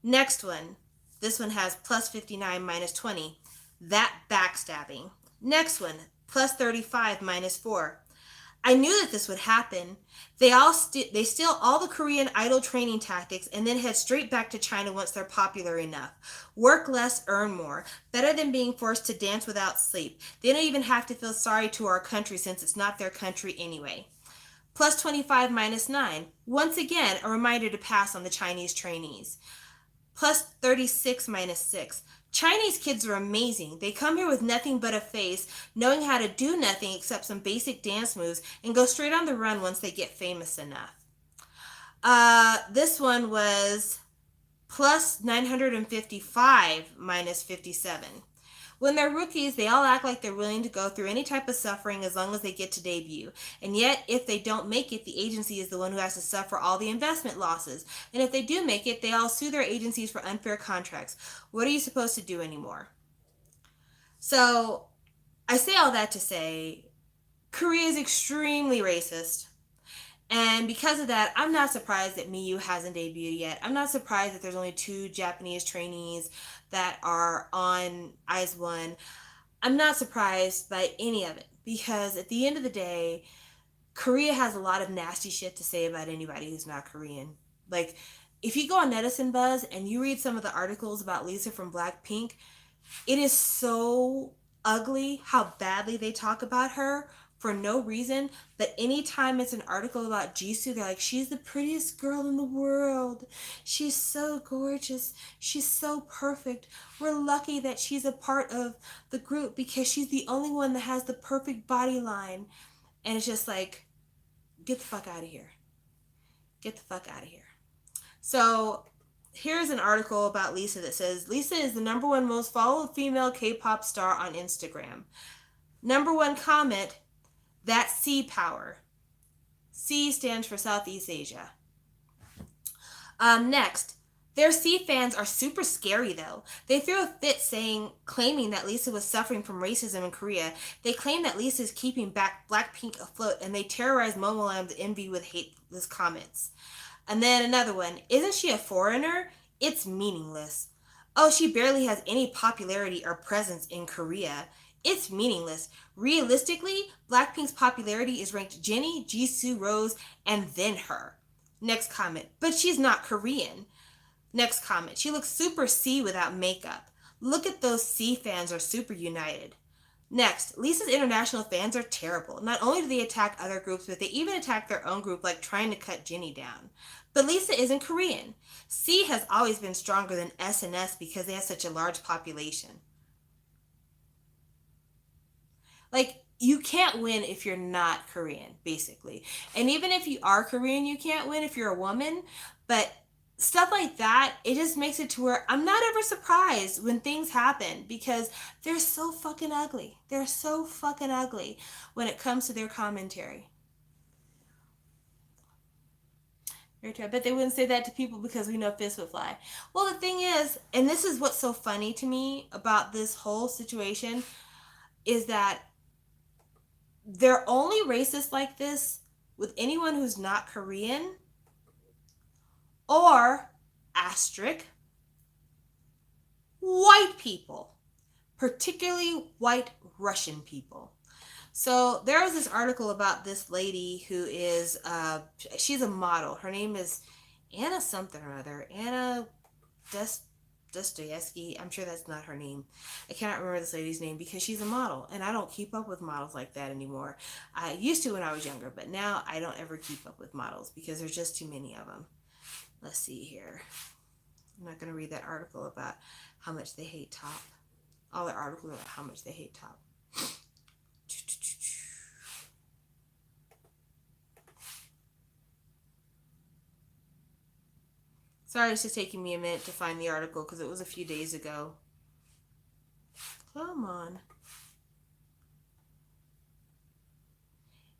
Next one. This one has plus 59 minus 20. That backstabbing. Next one, plus 35 minus 4. I knew that this would happen. They steal all the Korean idol training tactics and then head straight back to China once they're popular enough. Work less, earn more. Better than being forced to dance without sleep. They don't even have to feel sorry to our country since it's not their country anyway. Plus 25 minus 9. Once again, a reminder to pass on the Chinese trainees. Plus 36 minus 6. Chinese kids are amazing. They come here with nothing but a face, knowing how to do nothing except some basic dance moves, and go straight on the run once they get famous enough. This one was plus 955 minus 57. When they're rookies, they all act like they're willing to go through any type of suffering as long as they get to debut. And yet, if they don't make it, the agency is the one who has to suffer all the investment losses. And if they do make it, they all sue their agencies for unfair contracts. What are you supposed to do anymore? So, I say all that to say, Korea is extremely racist. And because of that, I'm not surprised that Ming Yue hasn't debuted yet. I'm not surprised that there's only 2 Japanese trainees that are on Eyes One. I'm not surprised by any of it because at the end of the day, Korea has a lot of nasty shit to say about anybody who's not Korean. Like, if you go on Netizen Buzz and you read some of the articles about Lisa from Blackpink, it is so ugly how badly they talk about her, for no reason, but anytime it's an article about Jisoo, they're like, she's the prettiest girl in the world. She's so gorgeous. She's so perfect. We're lucky that she's a part of the group because she's the only one that has the perfect body line. And it's just like, get the fuck out of here. Get the fuck out of here. So here's an article about Lisa that says, Lisa is the #1 most followed female K-pop star on Instagram. #1 comment, that's C power. C stands for Southeast Asia. Next, their C fans are super scary though. They threw a fit claiming that Lisa was suffering from racism in Korea. They claim that Lisa is keeping Blackpink afloat, and they terrorize Momoland's envy with hateless comments. And then another one, isn't she a foreigner? It's meaningless. Oh, she barely has any popularity or presence in Korea. It's meaningless. Realistically, Blackpink's popularity is ranked Jennie, Jisoo, Rose, and then her. Next comment, but she's not Korean. Next comment, she looks super C without makeup. Look at those C fans are super united. Next, Lisa's international fans are terrible. Not only do they attack other groups, but they even attack their own group, like trying to cut Jennie down. But Lisa isn't Korean. C has always been stronger than SNS because they have such a large population. Like, you can't win if you're not Korean, basically. And even if you are Korean, you can't win if you're a woman. But stuff like that, it just makes it to where I'm not ever surprised when things happen because they're so fucking ugly. They're so fucking ugly when it comes to their commentary. I bet they wouldn't say that to people because we know fists would fly. Well, the thing is, and this is what's so funny to me about this whole situation, is that they're only racist like this with anyone who's not Korean or asterisk white people, particularly white Russian people. So there was this article about this lady who is, she's a model. Her name is Anna something or other. Anna Dostoevsky. I'm sure that's not her name. I cannot remember this lady's name because she's a model. And I don't keep up with models like that anymore. I used to when I was younger, but now I don't ever keep up with models because there's just too many of them. Let's see here. I'm not going to read that article about how much they hate Top. All the articles about how much they hate Top. Sorry, it's just taking me a minute to find the article because it was a few days ago. Come on.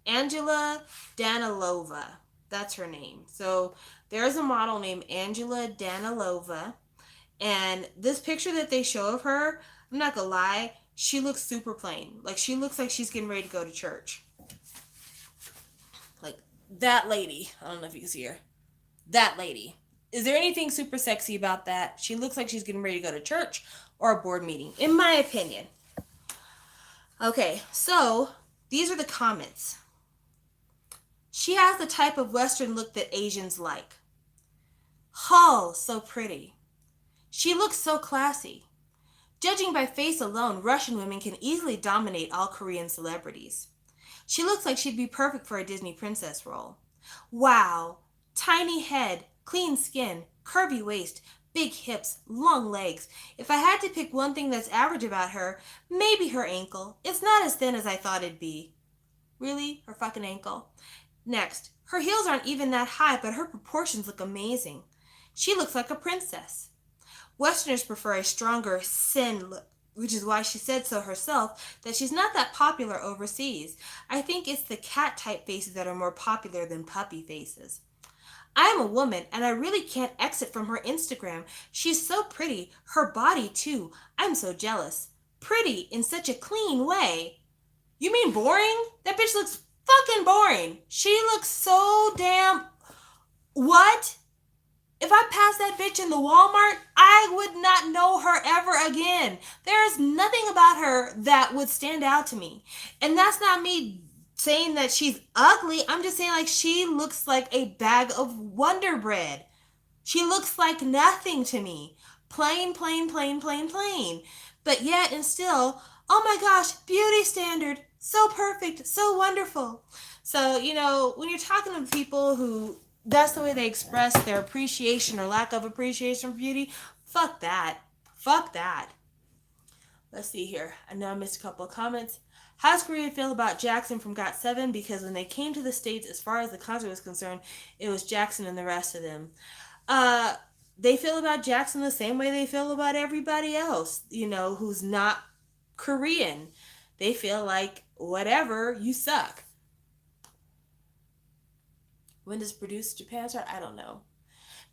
Angela Danilova. That's her name. So there's a model named Angela Danilova. And this picture that they show of her, I'm not gonna lie, she looks super plain. Like, she looks like she's getting ready to go to church. Like, that lady. I don't know if you can see her. That lady. Is there anything super sexy about that? She looks like she's getting ready to go to church or a board meeting, in my opinion. Okay, so these are the comments. She has the type of Western look that Asians like. Oh, so pretty. She looks so classy. Judging by face alone, Russian women can easily dominate all Korean celebrities. She looks like she'd be perfect for a Disney princess role. Wow, tiny head, clean skin, curvy waist, big hips, long legs. If I had to pick one thing that's average about her, maybe her ankle. It's not as thin as I thought it'd be. Really? Her fucking ankle? Next, her heels aren't even that high, but her proportions look amazing. She looks like a princess. Westerners prefer a stronger, thin look, which is why she said so herself, that she's not that popular overseas. I think it's the cat-type faces that are more popular than puppy faces. I am a woman, and I really can't exit from her Instagram. She's so pretty. Her body, too. I'm so jealous. Pretty in such a clean way. You mean boring? That bitch looks fucking boring. She looks so damn... What? If I passed that bitch in the Walmart, I would not know her ever again. There's nothing about her that would stand out to me. And that's not me saying that she's ugly. I'm just saying, like, she looks like a bag of Wonder Bread. She looks like nothing to me. Plain, plain, plain, plain, plain. But yet and still, oh my gosh, beauty standard. so perfect, so wonderful. So, when you're talking to people who that's the way they express their appreciation or lack of appreciation for beauty, fuck that. Fuck that. Let's see here. I know I missed a couple of comments. How does Korea feel about Jackson from GOT7? Because when they came to the States, as far as the concert was concerned, it was Jackson and the rest of them. Uh, they feel about Jackson the same way they feel about everybody else, who's not Korean. They feel like, whatever, you suck. When does Produce Japan start? I don't know.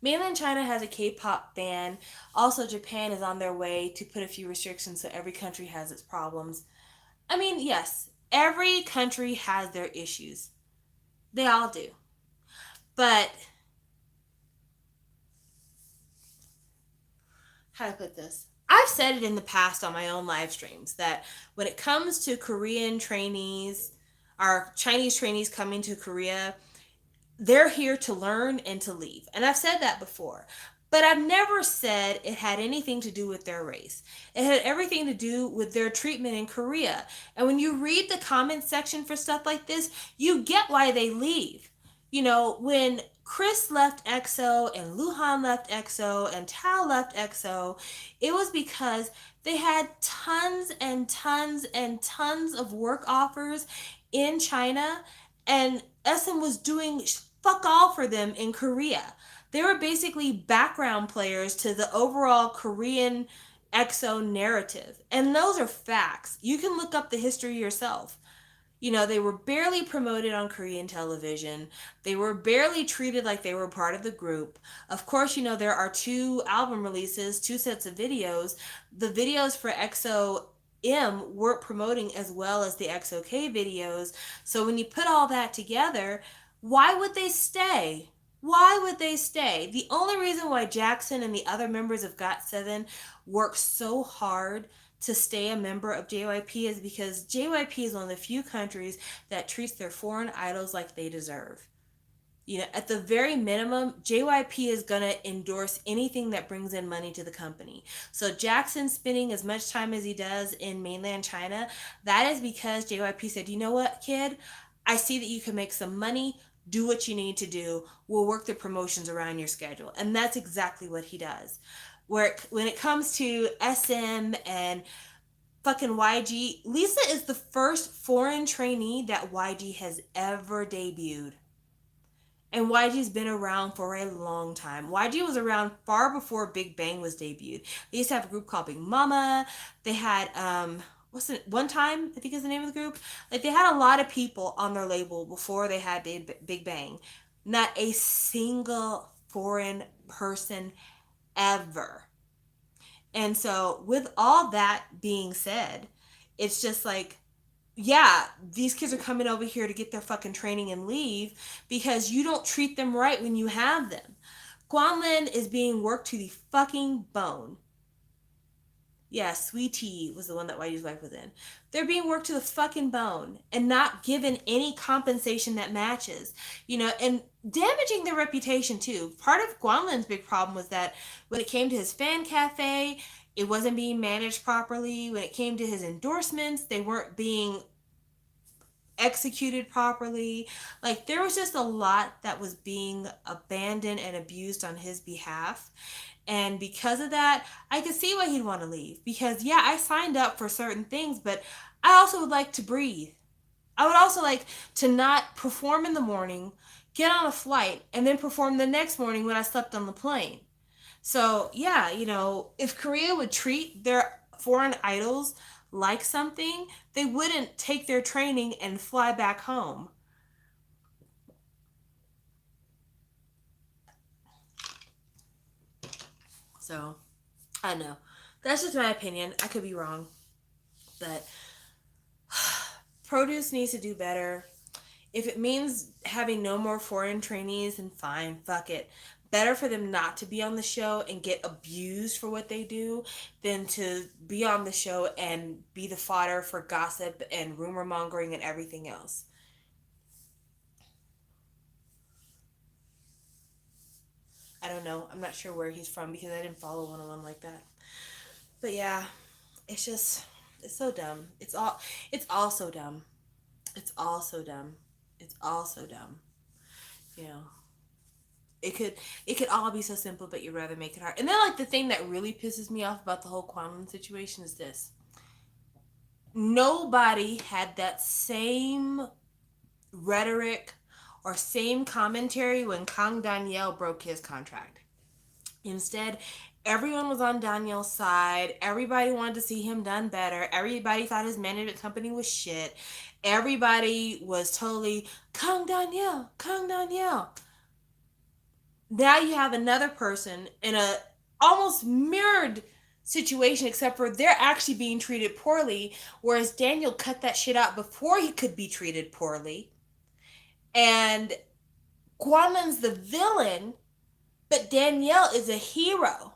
Mainland China has a K-pop ban. Also, Japan is on their way to put a few restrictions, so every country has its problems. I mean, yes, every country has their issues. They all do. But, how to put this? I've said it in the past on my own live streams that when it comes to Korean trainees, or Chinese trainees coming to Korea, they're here to learn and to leave. And I've said that before. But I've never said it had anything to do with their race. It had everything to do with their treatment in Korea. And when you read the comment section for stuff like this, you get why they leave. When Chris left EXO and Luhan left EXO and Tao left EXO, it was because they had tons and tons and tons of work offers in China, and SM was doing fuck all for them in Korea. They were basically background players to the overall Korean EXO narrative. And those are facts. You can look up the history yourself. They were barely promoted on Korean television. They were barely treated like they were part of the group. Of course, there are two album releases, two sets of videos. The videos for EXO M weren't promoting as well as the XOK videos. So when you put all that together, why would they stay? Why would they stay? The only reason why Jackson and the other members of GOT7 work so hard to stay a member of JYP is because JYP is one of the few countries that treats their foreign idols like they deserve. At the very minimum, JYP is going to endorse anything that brings in money to the company. So Jackson spending as much time as he does in mainland China, that is because JYP said, you know what, kid? I see that you can make some money. Do what you need to do. We'll work the promotions around your schedule. And that's exactly what he does. When it comes to SM and fucking YG, Lisa is the first foreign trainee that YG has ever debuted. And YG's been around for a long time. YG was around far before Big Bang was debuted. They used to have a group called Big Mama. They had what's it? One Time, I think is the name of the group. Like they had a lot of people on their label before they had Big Bang. Not a single foreign person ever. And so, with all that being said, it's just like, yeah, these kids are coming over here to get their fucking training and leave because you don't treat them right when you have them. Quan Lin is being worked to the fucking bone. Yeah, Sweetie was the one that YG's wife was in. They're being worked to the fucking bone and not given any compensation that matches, and damaging their reputation too. Part of Guanlin's big problem was that when it came to his fan cafe, it wasn't being managed properly. When it came to his endorsements, they weren't being executed properly. Like there was just a lot that was being abandoned and abused on his behalf. And because of that, I could see why he'd want to leave. Because yeah, I signed up for certain things, but I also would like to breathe. I would also like to not perform in the morning, get on a flight, and then perform the next morning when I slept on the plane. So yeah, if Korea would treat their foreign idols like something, they wouldn't take their training and fly back home. So, I don't know. That's just my opinion. I could be wrong. But Produce needs to do better. If it means having no more foreign trainees, then fine, fuck it. Better for them not to be on the show and get abused for what they do than to be on the show and be the fodder for gossip and rumor mongering and everything else. I don't know. I'm not sure where he's from because I didn't follow one of them like that. But yeah, it's so dumb. It's all so dumb. It's all so dumb. It's all so dumb. You know, it could all be so simple, but you'd rather make it hard. And then like the thing that really pisses me off about the whole Quan Lin situation is this: nobody had that same rhetoric or same commentary when Kang Daniel broke his contract. Instead, everyone was on Daniel's side. Everybody wanted to see him done better. Everybody thought his management company was shit. Everybody was totally Kang Daniel, Kang Daniel. Now you have another person in a almost mirrored situation, except for they're actually being treated poorly, whereas Daniel cut that shit out before he could be treated poorly. And Quan Lin's the villain, but Danielle is a hero.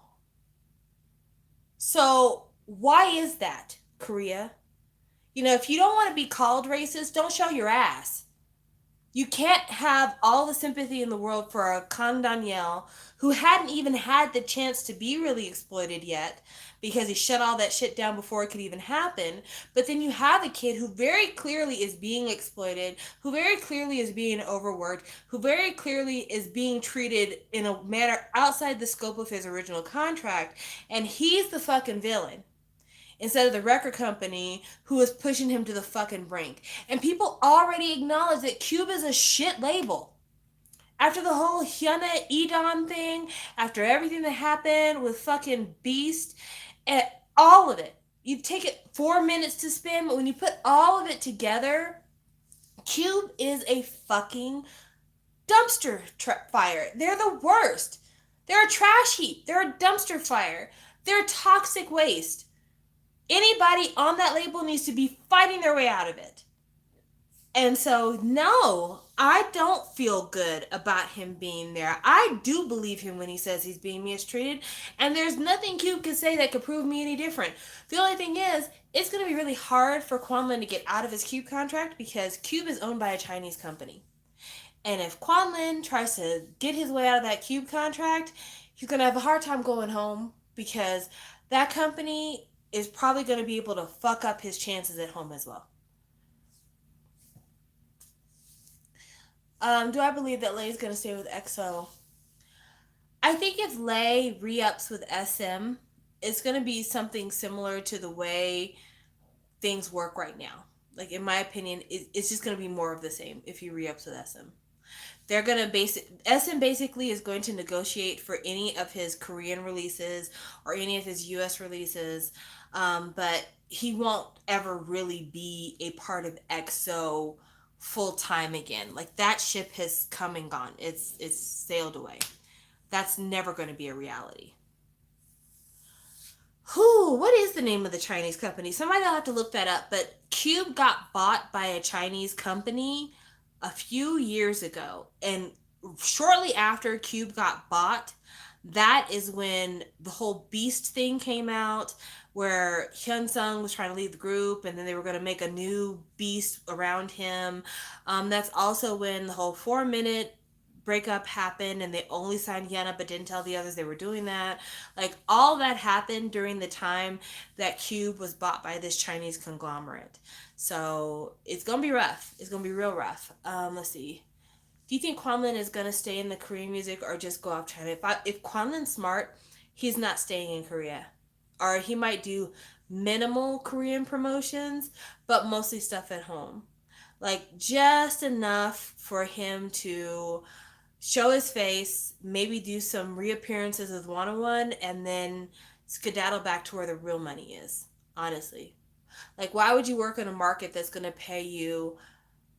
So why is that, Korea? You know, if you don't want to be called racist, don't show your ass. You can't have all the sympathy in the world for a Kang Daniel who hadn't even had the chance to be really exploited yet because he shut all that shit down before it could even happen. But then you have a kid who very clearly is being exploited, who very clearly is being overworked, who very clearly is being treated in a manner outside the scope of his original contract, and he's the fucking villain instead of the record company who is pushing him to the fucking brink. And people already acknowledge that Cube is a shit label. After the whole Hyuna Edon thing, after everything that happened with fucking Beast, and all of it, you take it 4 minutes to spin, but when you put all of it together, Cube is a fucking dumpster fire. They're the worst. They're a trash heap. They're a dumpster fire. They're toxic waste. Anybody on that label needs to be fighting their way out of it. And so, no, I don't feel good about him being there. I do believe him when he says he's being mistreated, and there's nothing Cube can say that could prove me any different. The only thing is, it's going to be really hard for Quan Lin to get out of his Cube contract because Cube is owned by a Chinese company. And if Quan Lin tries to get his way out of that Cube contract, he's going to have a hard time going home because that company is probably going to be able to fuck up his chances at home as well. Do I believe that Lay's going to stay with EXO? I think if Lay re-ups with SM, it's going to be something similar to the way things work right now. Like, in my opinion, it's just going to be more of the same if he re-ups with SM. They're going to SM basically is going to negotiate for any of his Korean releases or any of his US releases, but he won't ever really be a part of EXO full time again. Like, that ship has come and gone. It's sailed away. That's never going to be a reality. What is the name of the Chinese company? Somebody will have to look that up. But Cube got bought by a Chinese company a few years ago. And shortly after Cube got bought, that is when the whole Beast thing came out, where Hyun Sung was trying to leave the group, and then they were going to make a new Beast around him. That's also when the whole 4-minute breakup happened, and they only signed Yana but didn't tell the others they were doing that. Like, all that happened during the time that Cube was bought by this Chinese conglomerate. So it's gonna be rough. It's gonna be real rough. Let's see. Do you think Quan Lin is gonna stay in the Korean music or just go off China? If Quan Lin's smart, he's not staying in Korea, or he might do minimal Korean promotions, but mostly stuff at home, like just enough for him to show his face, maybe do some reappearances with 101, and then skedaddle back to where the real money is, honestly. Like, why would you work in a market that's going to pay you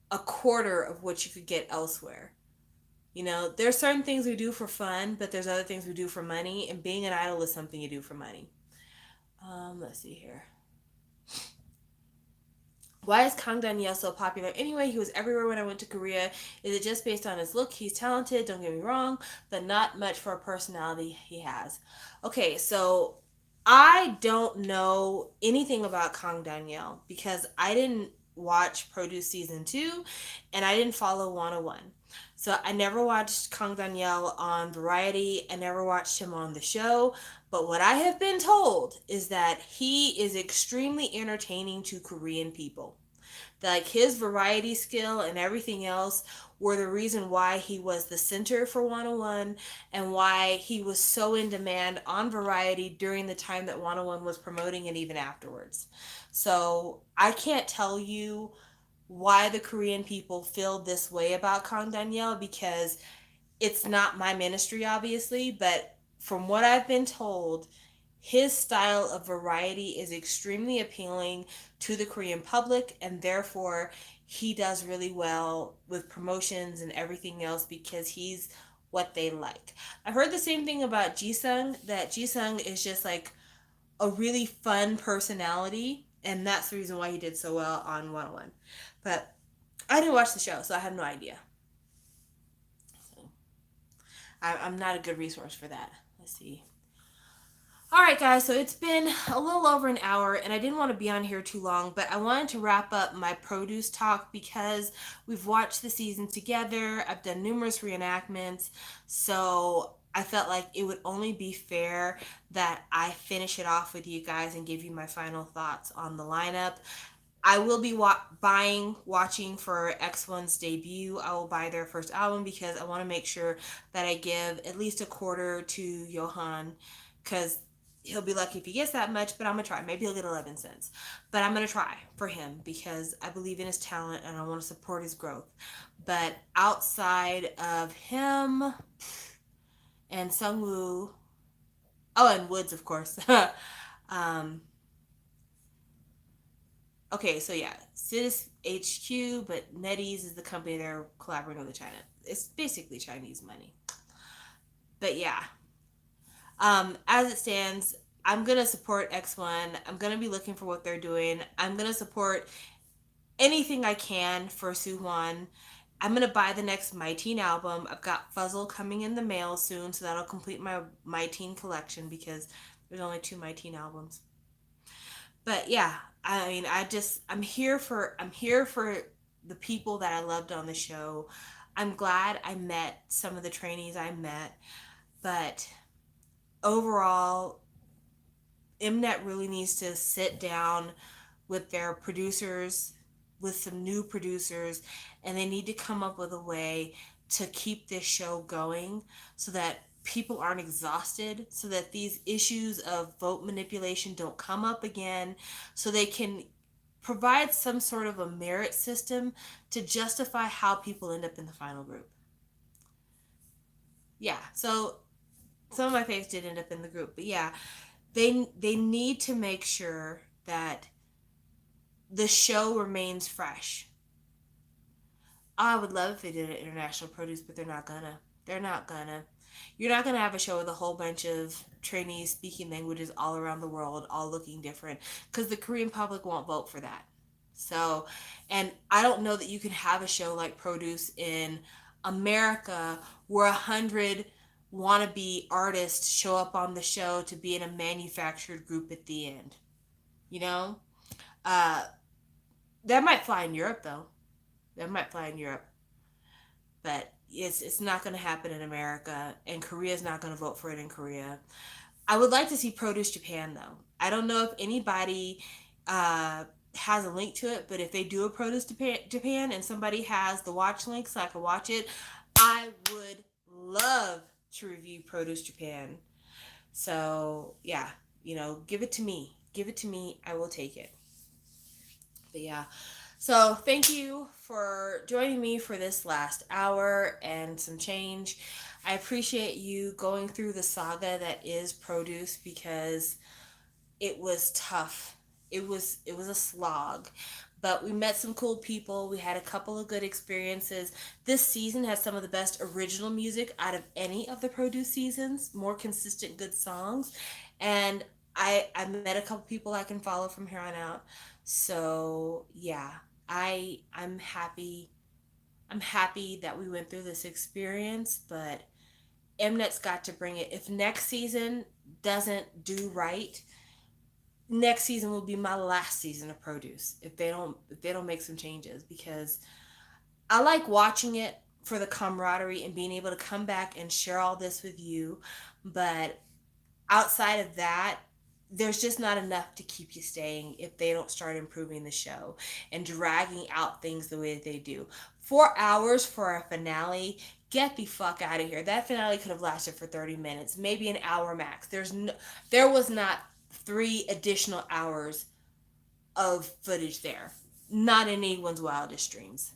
a quarter of what you could get elsewhere? You know, there's certain things we do for fun, but there's other things we do for money, and being an idol is something you do for money. Let's see here. Why is Kang Daniel so popular? Anyway, he was everywhere when I went to Korea. Is it just based on his look? He's talented, don't get me wrong, but not much for a personality he has. Okay, so I don't know anything about Kang Daniel because I didn't watch Produce Season 2 and I didn't follow 101. So I never watched Kang Daniel on Variety. I never watched him on the show. But what I have been told is that he is extremely entertaining to Korean people. Like his variety skill and everything else were the reason why he was the center for 101 and why he was so in demand on variety during the time that 101 was promoting and even afterwards. So I can't tell you why the Korean people feel this way about Kang Daniel because it's not my ministry, obviously, but from what I've been told, his style of variety is extremely appealing to the Korean public, and therefore he does really well with promotions and everything else because he's what they like. I've heard the same thing about Jisung, that Jisung is just like a really fun personality, and that's the reason why he did so well on 101. But I didn't watch the show, so I have no idea. So I'm not a good resource for that. Let's see. All right, guys, so it's been a little over an hour, and I didn't want to be on here too long, but I wanted to wrap up my produce talk because we've watched the season together. I've done numerous reenactments, so I felt like it would only be fair that I finish it off with you guys and give you my final thoughts on the lineup. I will be watching for X1's debut. I will buy their first album because I want to make sure that I give at least a quarter to Johan because he'll be lucky if he gets that much, but I'm going to try. Maybe he'll get 11 cents. But I'm going to try for him because I believe in his talent and I want to support his growth. But outside of him and Sungwoo, oh, and Woods, of course. um, okay, so yeah, CITIS HQ, but NetEase is the company they're collaborating with China. It's basically Chinese money. But yeah, as it stands, I'm gonna support X1. I'm gonna be looking for what they're doing. I'm gonna support anything I can for Suhwan. I'm gonna buy the next My Teen album. I've got Fuzzle coming in the mail soon, so that'll complete my Teen collection because there's only two My Teen albums. But yeah, I mean, I'm here for the people that I loved on the show. I'm glad I met some of the trainees I met, but overall, MNET really needs to sit down with their producers, with some new producers, and they need to come up with a way to keep this show going so that people aren't exhausted, so that these issues of vote manipulation don't come up again, so they can provide some sort of a merit system to justify how people end up in the final group. Yeah, so some of my faves did end up in the group, but yeah, they need to make sure that the show remains fresh. I would love if they did an international produce, but they're not gonna. They're not gonna. You're not gonna have a show with a whole bunch of trainees speaking languages all around the world, all looking different, because the Korean public won't vote for that. So, and I don't know that you can have a show like Produce in America where 100 wannabe artists show up on the show to be in a manufactured group at the end. You know, uh, that might fly in Europe though. That might fly in Europe, but it's not going to happen in America, and Korea's not going to vote for it in Korea. I would like to see Produce Japan though. I don't know if anybody has a link to it, but if they do a Produce Japan and somebody has the watch link so I can watch it, I would love to review Produce Japan. So yeah, give it to me. Give it to me. I will take it. But yeah. So thank you for joining me for this last hour and some change. I appreciate you going through the saga that is Produce because it was tough. It was a slog. But we met some cool people. We had a couple of good experiences. This season has some of the best original music out of any of the Produce seasons, more consistent good songs. And I met a couple people I can follow from here on out. So yeah, I'm happy. I'm happy that we went through this experience, but Mnet's got to bring it. If next season doesn't do right, next season will be my last season of Produce if they don't make some changes because I like watching it for the camaraderie and being able to come back and share all this with you, but outside of that, there's just not enough to keep you staying if they don't start improving the show and dragging out things the way that they do. 4 hours for a finale, get the fuck out of here. That finale could have lasted for 30 minutes, maybe an hour max. There was not 3 additional hours of footage there. Not in anyone's wildest dreams.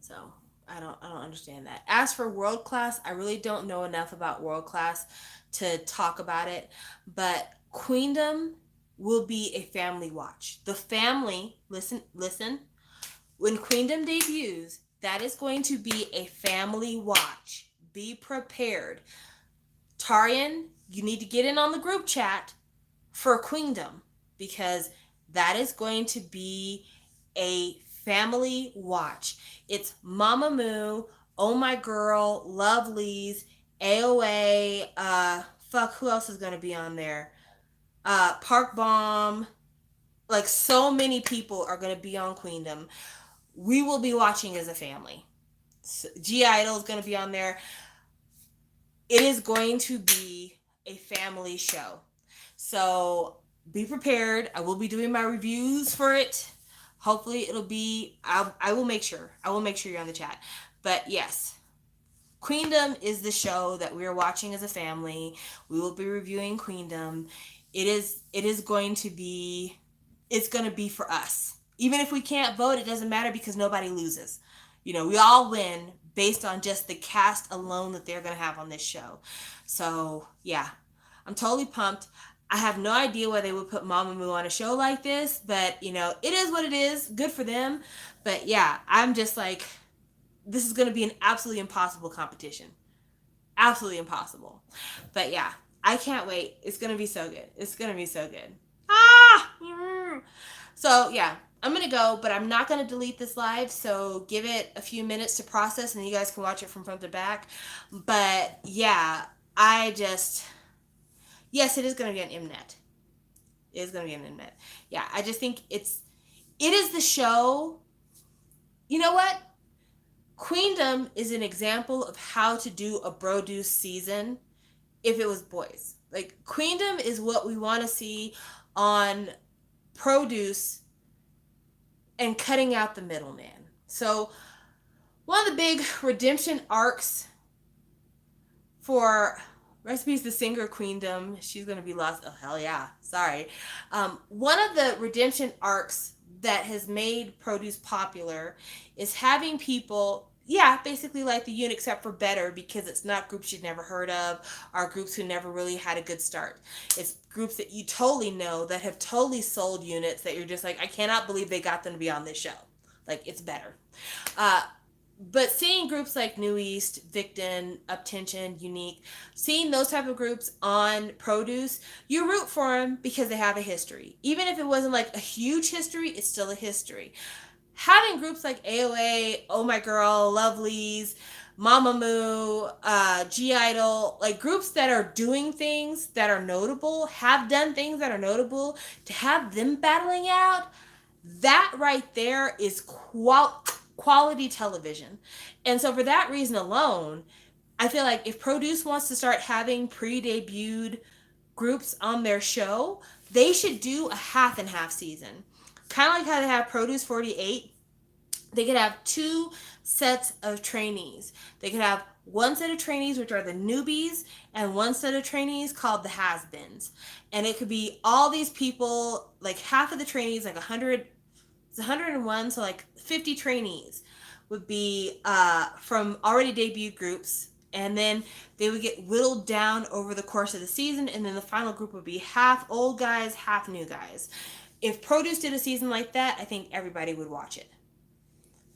So I don't understand that. As for World Class, I really don't know enough about World Class to talk about it, but Queendom will be a family watch. The family, listen, when Queendom debuts, that is going to be a family watch. Be prepared. Tarian, you need to get in on the group chat for Queendom because that is going to be a family watch. It's Mamamoo, Oh My Girl, Lovelies, AOA, fuck, who else is going to be on there? Park Bomb. Like, so many people are going to be on Queendom. We will be watching as a family. So, G Idol is going to be on there. It is going to be a family show. So be prepared. I will be doing my reviews for it. Hopefully it'll be, I will make sure. I will make sure you're on the chat. But yes, Queendom is the show that we are watching as a family. We will be reviewing Queendom. It is going to be, it's going to be for us. Even if we can't vote, it doesn't matter because nobody loses. You know, we all win based on just the cast alone that they're going to have on this show. So, yeah, I'm totally pumped. I have no idea why they would put Mamamoo on a show like this, but, you know, it is what it is. Good for them. But, yeah, I'm just like, this is going to be an absolutely impossible competition. Absolutely impossible. But, yeah, I can't wait. It's going to be so good. It's going to be so good. So, yeah, I'm going to go, but I'm not going to delete this live, so give it a few minutes to process, and you guys can watch it from front to back. But, yeah, yes, it is going to be an MNET. It is going to be an MNET. Yeah, I just think it is the show. You know what? Queendom is an example of how to do a Broduce season if it was boys. Like, Queendom is what we want to see on Produce and cutting out the middleman. So, one of the big redemption arcs for Recipes the Singer Queendom, she's going to be lost. Oh, hell yeah. Sorry. One of the redemption arcs that has made Produce popular is having people, basically like the unit, except for better because it's not groups you'd never heard of or groups who never really had a good start. It's groups that you totally know that have totally sold units that you're just like, I cannot believe they got them to be on this show. Like, it's better. But seeing groups like New East, Victon, Uptension, Unique, seeing those type of groups on Produce, you root for them because they have a history. Even if it wasn't like a huge history, it's still a history. Having groups like AOA, Oh My Girl, Lovelies, Mamamoo, G Idol, like groups that are doing things that are notable, have done things that are notable, to have them battling out, that right there is quality television. And so for that reason alone, I feel like if Produce wants to start having pre-debuted groups on their show, they should do a half and half season. Kind of like how they have Produce 48. They could have 2 sets of trainees. They could have one set of trainees, which are the newbies, and one set of trainees called the has-beens. And it could be all these people, like half of the trainees, like 100, it's 101, so like 50 trainees would be from already debuted groups. And then they would get whittled down over the course of the season. And then the final group would be half old guys, half new guys. If Produce did a season like that, I think everybody would watch it.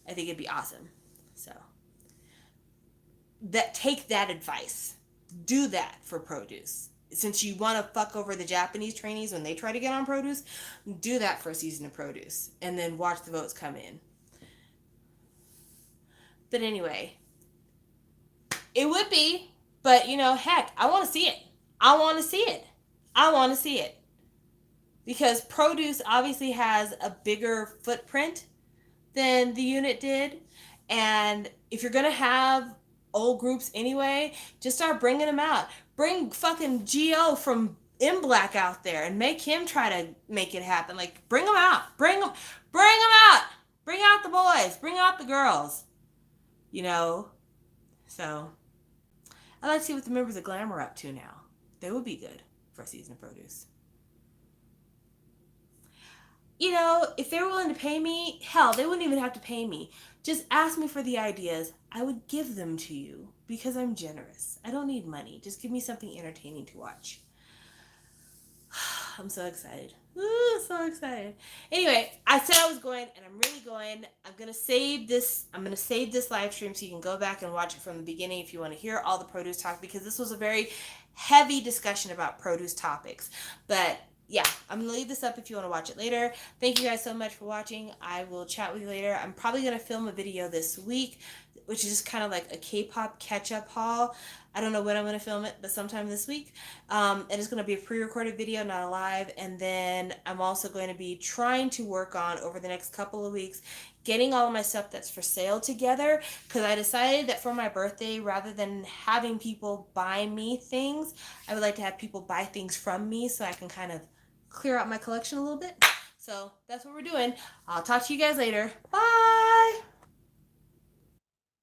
I think it'd be awesome. So, take that advice. Do that for Produce. Since you want to fuck over the Japanese trainees when they try to get on Produce, do that for a season of Produce. And then watch the votes come in. But anyway, it would be, but you know, heck, I want to see it. I want to see it. I want to see it. Because Produce obviously has a bigger footprint than the unit did. And if you're going to have old groups anyway. Just start bringing them out. Bring fucking Gio from M Black out there and make him try to make it happen. Like, bring them out. Bring them out. Bring out the boys. Bring out the girls. You know? So, I'd like to see what the members of Glam are up to now. They would be good for a season of produce. You know, if they were willing to pay me, hell, they wouldn't even have to pay me. Just ask me for the ideas. I would give them to you because I'm generous. I don't need money. Just give me something entertaining to watch. I'm so excited. Ooh, so excited. Anyway, I said I was going, and I'm really going. I'm gonna save this live stream so you can go back and watch it from the beginning if you want to hear all the produce talk, because this was a very heavy discussion about produce topics. But yeah, I'm gonna leave this up if you want to watch it later. Thank you guys so much for watching. I will chat with you later. I'm probably gonna film a video this week, which is just kind of like a K-pop catch-up haul. I don't know when I'm going to film it, but sometime this week. And it's going to be a pre-recorded video, not a live. And then I'm also going to be trying to work on, over the next couple of weeks, getting all of my stuff that's for sale together. Because I decided that for my birthday, rather than having people buy me things, I would like to have people buy things from me so I can kind of clear out my collection a little bit. So that's what we're doing. I'll talk to you guys later. Bye!